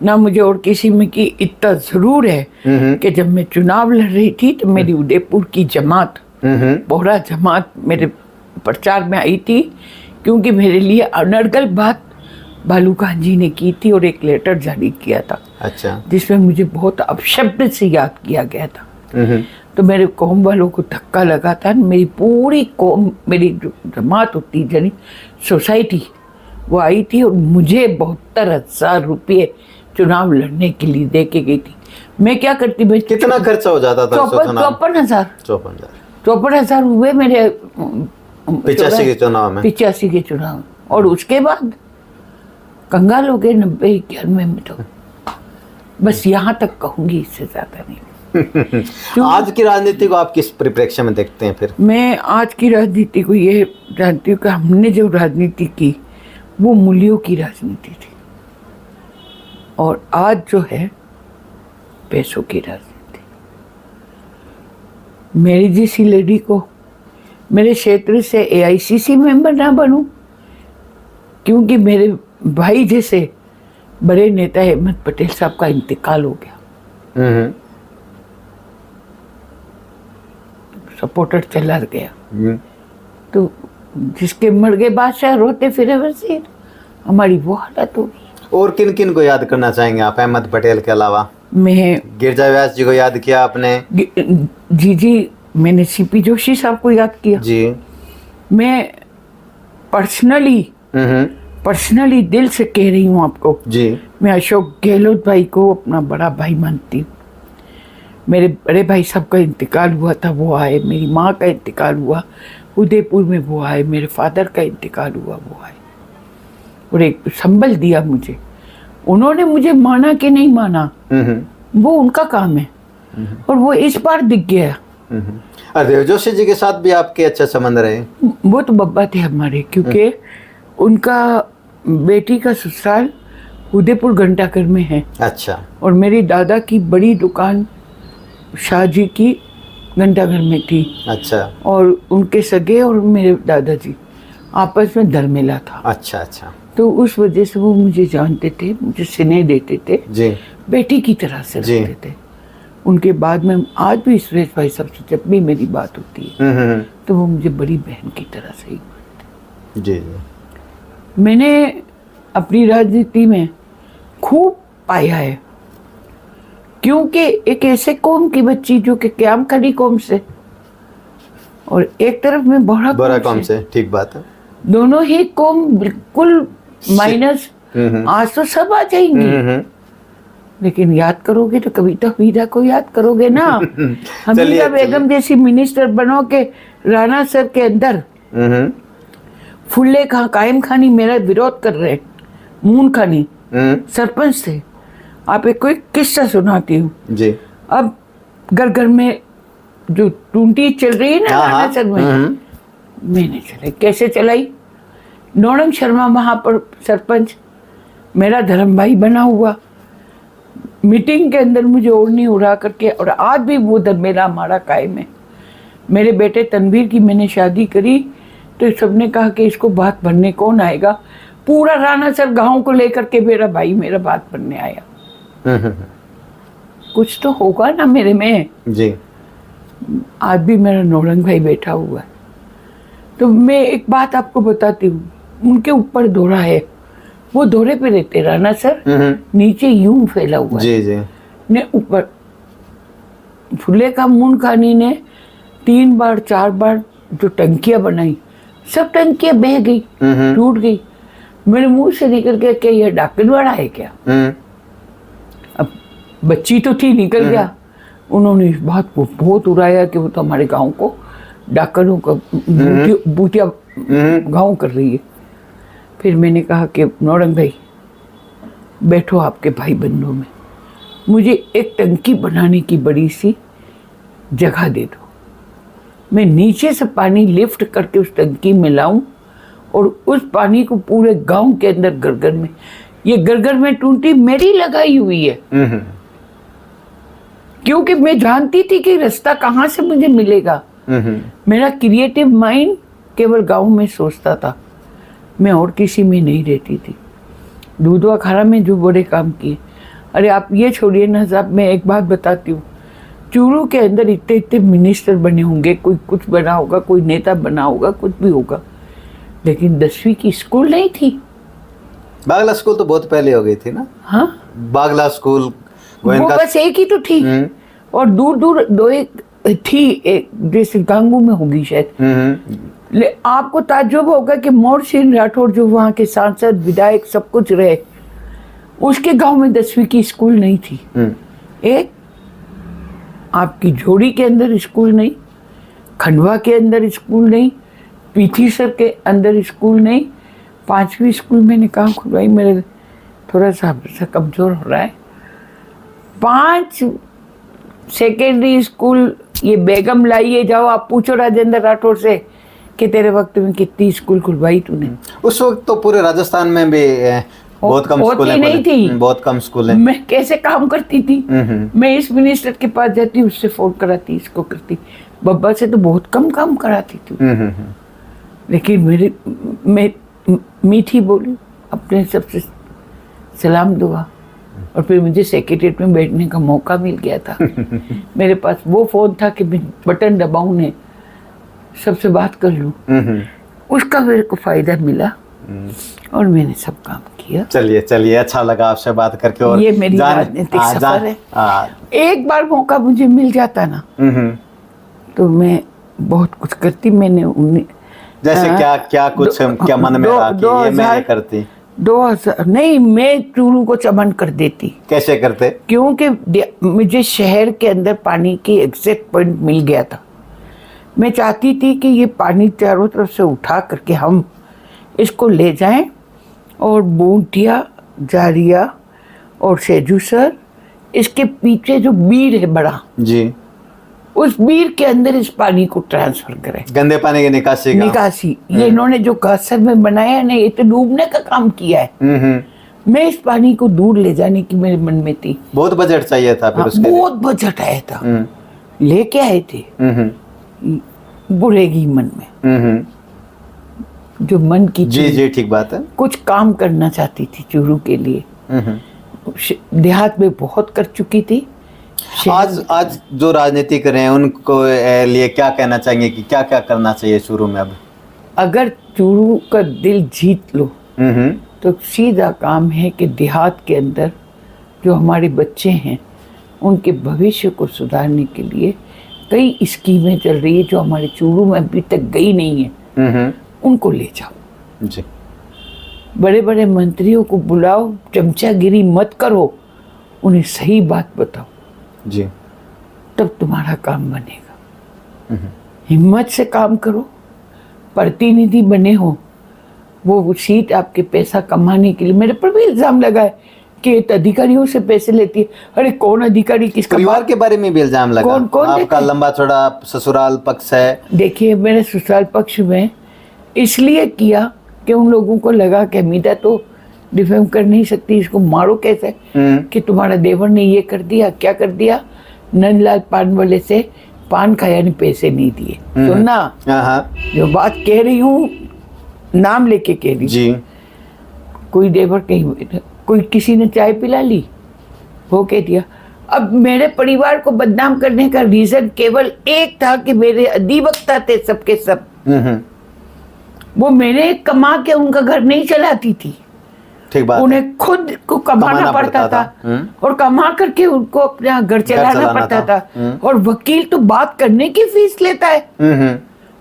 [SPEAKER 2] ना मुझे और किसी में की। इतना जरूर है कि जब मैं चुनाव लड़ रही थी तो मेरी उदयपुर की जमात, बोहरा जमात मेरे प्रचार में आई थी, क्योंकि मेरे लिए अनर्गल बात बालू खान जी ने की थी और एक लेटर जारी किया था।
[SPEAKER 1] अच्छा,
[SPEAKER 2] जिसमें मुझे बहुत अपशब्द से याद किया गया था। तो मेरे कौम वालों को धक्का लगा था। मेरी पूरी कौम, मेरी जो जमात होती जनी सोसाइटी, वो आई थी और मुझे 72,000 रुपये चुनाव लड़ने के लिए दे के गई थी। मैं क्या करती, मैं
[SPEAKER 1] कितना खर्चा हो जाता था?
[SPEAKER 2] 54,000 हुए मेरे
[SPEAKER 1] 85 के चुनाव में।
[SPEAKER 2] 85 के चुनाव, और उसके बाद कंगाल हो गए 90-91 में। तो बस यहाँ तक कहूँगी, इससे ज़्यादा नहीं।
[SPEAKER 1] आज की राजनीति को आप किस परिप्रेक्ष्य में देखते हैं फिर?
[SPEAKER 2] मैं आज की राजनीति को ये जानती हूँ कि हमने जो राजनीति की वो मूल्यों की राजनीति थी, और आज जो है पैसों की राजनीति। मेरी जैसी लेडी को मेरे क्षेत्र से AICC मेंबर ना बनूं, क्योंकि मेरे भाई जैसे बड़े नेता अहमद पटेल साहब का इंतकाल हो गया, सपोर्टर चला गया, तो जिसके मर गए बादशाह रोते फिरे वजीर, हमारी वो हालत होगी।
[SPEAKER 1] और किन किन को याद करना चाहेंगे आप अहमद पटेल के अलावा?
[SPEAKER 2] मैं
[SPEAKER 1] गिरजा व्यास जी को याद किया आपने?
[SPEAKER 2] जी, मैंने CP जोशी साहब को याद किया
[SPEAKER 1] जी।
[SPEAKER 2] मैं पर्सनली दिल से कह रही हूँ आपको
[SPEAKER 1] जी।
[SPEAKER 2] मैं अशोक गहलोत भाई को अपना बड़ा भाई मानती हूँ। मेरे बड़े भाई साहब का इंतकाल हुआ था, वो आए। मेरी माँ का इंतकाल हुआ उदयपुर में, वो आए। मेरे फादर का इंतकाल हुआ, वो आए और एक संबल दिया मुझे। उन्होंने मुझे माना कि नहीं माना वो उनका काम है, और वो इस बार दिख गया।
[SPEAKER 1] देव जोशी जी के साथ भी आपके अच्छे संबंध रहे?
[SPEAKER 2] वो तो बब्बा थे हमारे, क्योंकि उनका बेटी का ससुराल उदयपुर घंटाघर में है।
[SPEAKER 1] अच्छा।
[SPEAKER 2] और मेरी दादा की बड़ी दुकान शाह जी की घंटाघर में थी।
[SPEAKER 1] अच्छा।
[SPEAKER 2] और उनके सगे और मेरे दादाजी आपस में धर्मेला था।
[SPEAKER 1] अच्छा अच्छा।
[SPEAKER 2] तो उस वजह से वो मुझे जानते थे, मुझे स्नेह देते थे
[SPEAKER 1] जी।
[SPEAKER 2] बेटी की तरह से रखते थे। उनके बाद में आज भी सुरेश भाई साहब से जब भी मेरी बात होती है तो वो मुझे बड़ी बहन की तरह से ही मानते।
[SPEAKER 1] जी जी।
[SPEAKER 2] मैंने अपनी राजनीति में खूब पाया है, क्योंकि एक ऐसे कौम की बच्ची जो कि क्याम खड़ी कौम से और एक तरफ में बड़ा
[SPEAKER 1] कौम से, ठीक बात है,
[SPEAKER 2] दोनों ही कौम बिल्कुल माइनस। आज तो सब आ जाएंगी, लेकिन याद करोगे तो कविता मीरा को याद करोगे ना। हमीदा बेगम जैसी मिनिस्टर बनो के राणा सर के अंदर फुल्ले खां कायम खानी मेरा विरोध कर रहे, मून खानी सरपंच थे। आप एक कोई किस्सा सुनाती हूँ जी। अब घर घर में जो टूंटी चल रही है ना राणा सर में, मैंने चलाई। कैसे चलाई? नौरंग शर्मा वहां पर सरपंच, मेरा धर्म भाई बना हुआ, मीटिंग के अंदर मुझे ओढ़नी उड़ा करके, और आज भी वो मेरा हमारा कायम है। मेरे बेटे तनवीर की मैंने शादी करी तो सबने कहा कि इसको बात बनने कौन आएगा। पूरा राणा सर गांव को लेकर के मेरा भाई मेरा बात बनने आया। कुछ तो होगा ना मेरे में जी। आज भी मेरा नौरंग भाई बैठा हुआ है। तो मैं एक बात आपको बताती हूँ, उनके ऊपर दौरा है, वो दौरे पे रहते राणा सर, नीचे यूं फैला हुआ जी जी। ने ऊपर फुले का मून खानी ने 3 बार 4 बार जो टंकियां बनाई, सब टंकियां बह गई, टूट गई। मेरे मुंह से निकल गया क्या यह डाकनवाड़ा है क्या? अब बच्ची तो थी, निकल गया। उन्होंने इस बात को बहुत उड़ाया कि वो तो हमारे गांव को डाकनों का बूटिया गांव कर रही है। फिर मैंने कहा कि नौरंग भाई बैठो आपके भाई बंधुओं में, मुझे एक टंकी बनाने की बड़ी सी जगह दे दो, मैं नीचे से पानी लिफ्ट करके उस टंकी में लाऊं और उस पानी को पूरे गांव के अंदर घर में, ये घर में टूंटी मेरी लगाई हुई है, क्योंकि मैं जानती थी कि रास्ता कहाँ से मुझे मिलेगा। मेरा क्रिएटिव माइंड केवल गांव में सोचता था, मैं और किसी में नहीं रहती थी। दूधवा खारा में जो बड़े काम किए, अरे आप ये छोड़िए ना साहब, मैं एक बात बताती हूँ, चूरू के अंदर इतने इतने मिनिस्टर बने होंगे, कोई कुछ बना होगा, कोई नेता बना होगा, कुछ भी होगा, लेकिन 10वीं की स्कूल नहीं थी।
[SPEAKER 1] बागला स्कूल तो बहुत पहले हो गई थी ना। हाँ, बागला स्कूल
[SPEAKER 2] वो बस एक ही तो थी, और दूर दूर 2 एक थी, एक जैसे गांगू में होगी शायद। आपको ताज्जुब होगा कि मोर सिंह राठौर जो वहाँ के सांसद विधायक सब कुछ रहे, उसके गांव में 10वीं की स्कूल नहीं थी। एक आपकी जोड़ी के अंदर स्कूल नहीं, खंडवा के अंदर स्कूल नहीं, पीथीसर के अंदर स्कूल नहीं। 5वीं स्कूल मैंने कहा खुलवाई, मेरे थोड़ा सा कमज़ोर हो रहा है। 5 सेकेंडरी स्कूल ये बेगम लाइए, जाओ आप पूछो राजेंद्र राठौर से कि तेरे वक्त में कितनी स्कूल खुलवाई तूने।
[SPEAKER 1] उस वक्त तो पूरे राजस्थान में भी बहुत कम
[SPEAKER 2] होती
[SPEAKER 1] स्कूल
[SPEAKER 2] नहीं थी।
[SPEAKER 1] बहुत कम स्कूल है।
[SPEAKER 2] मैं कैसे काम करती थी, मैं इस मिनिस्टर के पास जाती, उससे फोन कराती, इसको करती, बब्बा से तो बहुत कम काम कराती थी। लेकिन मैं मीठी बोली, अपने सबसे सलाम दुआ, और फिर मुझे सेक्रेटरीट में बैठने का मौका मिल गया था। मेरे पास वो फ़ोन था कि मैं बटन दबाऊं ने सबसे बात कर लूं। उसका मेरे को फ़ायदा मिला और मैंने सब काम किया।
[SPEAKER 1] चलिए चलिए, अच्छा लगा आपसे बात करके। और
[SPEAKER 2] ये मेरी राजनीतिक सफर है। एक बार मौका मुझे मिल जाता ना तो मैं बहुत कुछ करती। मैंने उन्हें
[SPEAKER 1] जैसे क्या कुछ क्या मन में रहा कि ये मैं नहीं करती?
[SPEAKER 2] 2000 नहीं, मैं चूरू को चमन कर देती।
[SPEAKER 1] कैसे करते?
[SPEAKER 2] क्योंकि मुझे शहर के अंदर पानी की एग्जैक्ट पॉइंट मिल गया था। मैं चाहती थी कि ये पानी चारों तरफ से उठा करके हम इसको ले जाएं और बूंटिया, जारिया और सेजूसर, इसके पीछे जो बीर है बड़ा जी, उस बीर के अंदर इस पानी को ट्रांसफर करें।
[SPEAKER 1] गंदे पानी की निकासी
[SPEAKER 2] ये इन्होंने जो कासर में बनाया ना, ये तो डूबने का काम किया है। मैं इस पानी को दूर ले जाने की मेरे मन में थी।
[SPEAKER 1] बहुत बजट चाहिए था फिर उसके
[SPEAKER 2] बहुत बजट आया था, लेके आए थे बुरेगी मन में, जो मन की
[SPEAKER 1] जी ठीक बात है।
[SPEAKER 2] कुछ काम करना चाहती थी चूरू के लिए। देहात में बहुत कर चुकी थी।
[SPEAKER 1] आज जो राजनीति कर रहे हैं उनको लिए क्या कहना चाहिए कि क्या क्या करना चाहिए चूरू में? अब
[SPEAKER 2] अगर चूरू का दिल जीत लो तो सीधा काम है कि देहात के अंदर जो हमारे बच्चे हैं उनके भविष्य को सुधारने के लिए कई स्कीमें चल रही है जो हमारे चूरू में अभी तक गई नहीं है। उनको ले जाओ जी। बड़े बड़े मंत्रियों को बुलाओ, चमचागिरी मत करो, उन्हें सही बात बताओ जी, तब तुम्हारा काम बनेगा। हिम्मत से काम करो। प्रतिनिधि बने हो, वो सीट आपके पैसा कमाने के लिए। मेरे पर भी इल्जाम लगा है कि अधिकारियों से पैसे लेती है। अरे कौन अधिकारी, किसका
[SPEAKER 1] परिवार के बारे में भी इल्जाम लगा?
[SPEAKER 2] कौन
[SPEAKER 1] आपका लंबा चौड़ा ससुराल पक्ष है। देखिए,
[SPEAKER 2] मेरे ससुराल पक्ष में इसलिए किया कि उन लोगों को लगा कि हमीदा तो डिफेम कर नहीं सकती, इसको मारो कैसे, कि तुम्हारा देवर ने ये कर दिया, क्या कर दिया। नंदलाल पान वाले से पान खाया ने पैसे नहीं दिए। सुनना, जो बात कह रही हूँ नाम लेके कह रही जी। कोई देवर कहीं, कोई किसी ने चाय पिला ली, वो कह दिया। अब मेरे परिवार को बदनाम करने का रीजन केवल एक था कि मेरे अधिवक्ता थे सबके सब। वो मेरे कमा के उनका घर नहीं चलाती थी, ठीक बात, उन्हें खुद को कमाना पड़ता था और कमा करके उनको अपना घर चलाना पड़ता था। और वकील तो बात करने की फीस लेता है,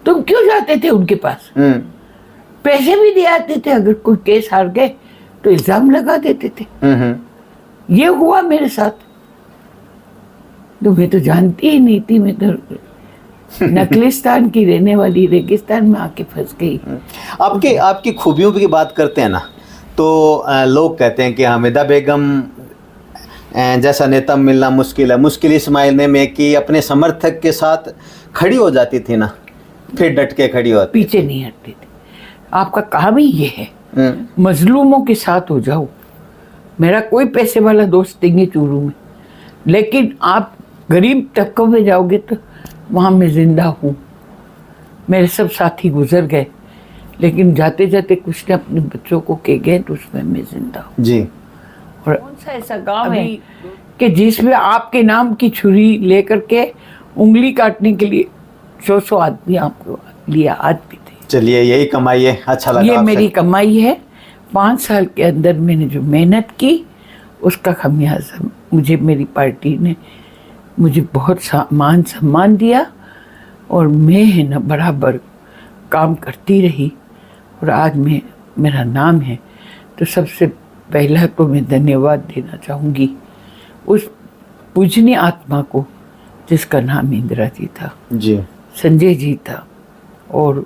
[SPEAKER 2] तुम क्यों जाते थे उनके पास? पैसे भी दे आते थे, अगर कोई केस हार गए तो इल्जाम लगा देते थे। ये हुआ मेरे साथ। तो मैं तो जानती ही नहीं थी, मैं तो नकलिस्तान की रहने वाली रेगिस्तान में आके फंस गई।
[SPEAKER 1] आपकी खूबियों की बात करते हैं ना, तो लोग कहते हैं कि हामिदा बेगम जैसा नेता मिलना मुश्किल है। मुश्किल इस मायने में कि अपने समर्थक के साथ खड़ी हो जाती थी ना, फिर डट के खड़ी होती,
[SPEAKER 2] पीछे नहीं हटती थी। आपका काम ही ये है, मजलूमों के साथ हो जाओ। मेरा कोई पैसे वाला दोस्त नहीं है चूरू में, लेकिन आप गरीब तबकों में जाओगे तो वहाँ मैं जिंदा हूँ। मेरे सब साथी गुजर गए, लेकिन जाते जाते कुछ ने अपने बच्चों को कह गए तो उसमें मैं जिंदा हूँ जी। और कौन सा ऐसा गांव है कि जिसमें आपके नाम की छुरी लेकर के उंगली काटने के लिए 100 आदमी आपको लिया आज भी थे।
[SPEAKER 1] चलिए, यही कमाई है, अच्छा लगा।
[SPEAKER 2] ये मेरी कमाई है। 5 साल के अंदर मैंने जो मेहनत की उसका खमियाजा मुझे मेरी पार्टी ने मुझे बहुत मान सम्मान दिया, और मैं है ना बराबर काम करती रही, और आज मेरा नाम है। तो सबसे पहला तो मैं धन्यवाद देना चाहूँगी उस पूजनीय आत्मा को जिसका नाम इंदिरा जी था जी, संजय जी था और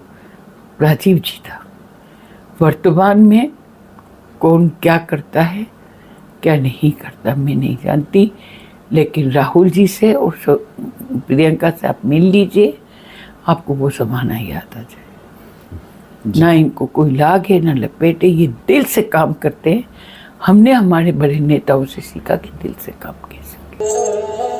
[SPEAKER 2] राजीव जी था। वर्तमान में कौन क्या करता है क्या नहीं करता मैं नहीं जानती, लेकिन राहुल जी से और प्रियंका से आप मिल लीजिए, आपको वो ज़माना याद आ जाए। ना इनको कोई लागे ना लपेटे, ये दिल से काम करते हैं। हमने हमारे बड़े नेताओं से सीखा कि दिल से काम कैसे।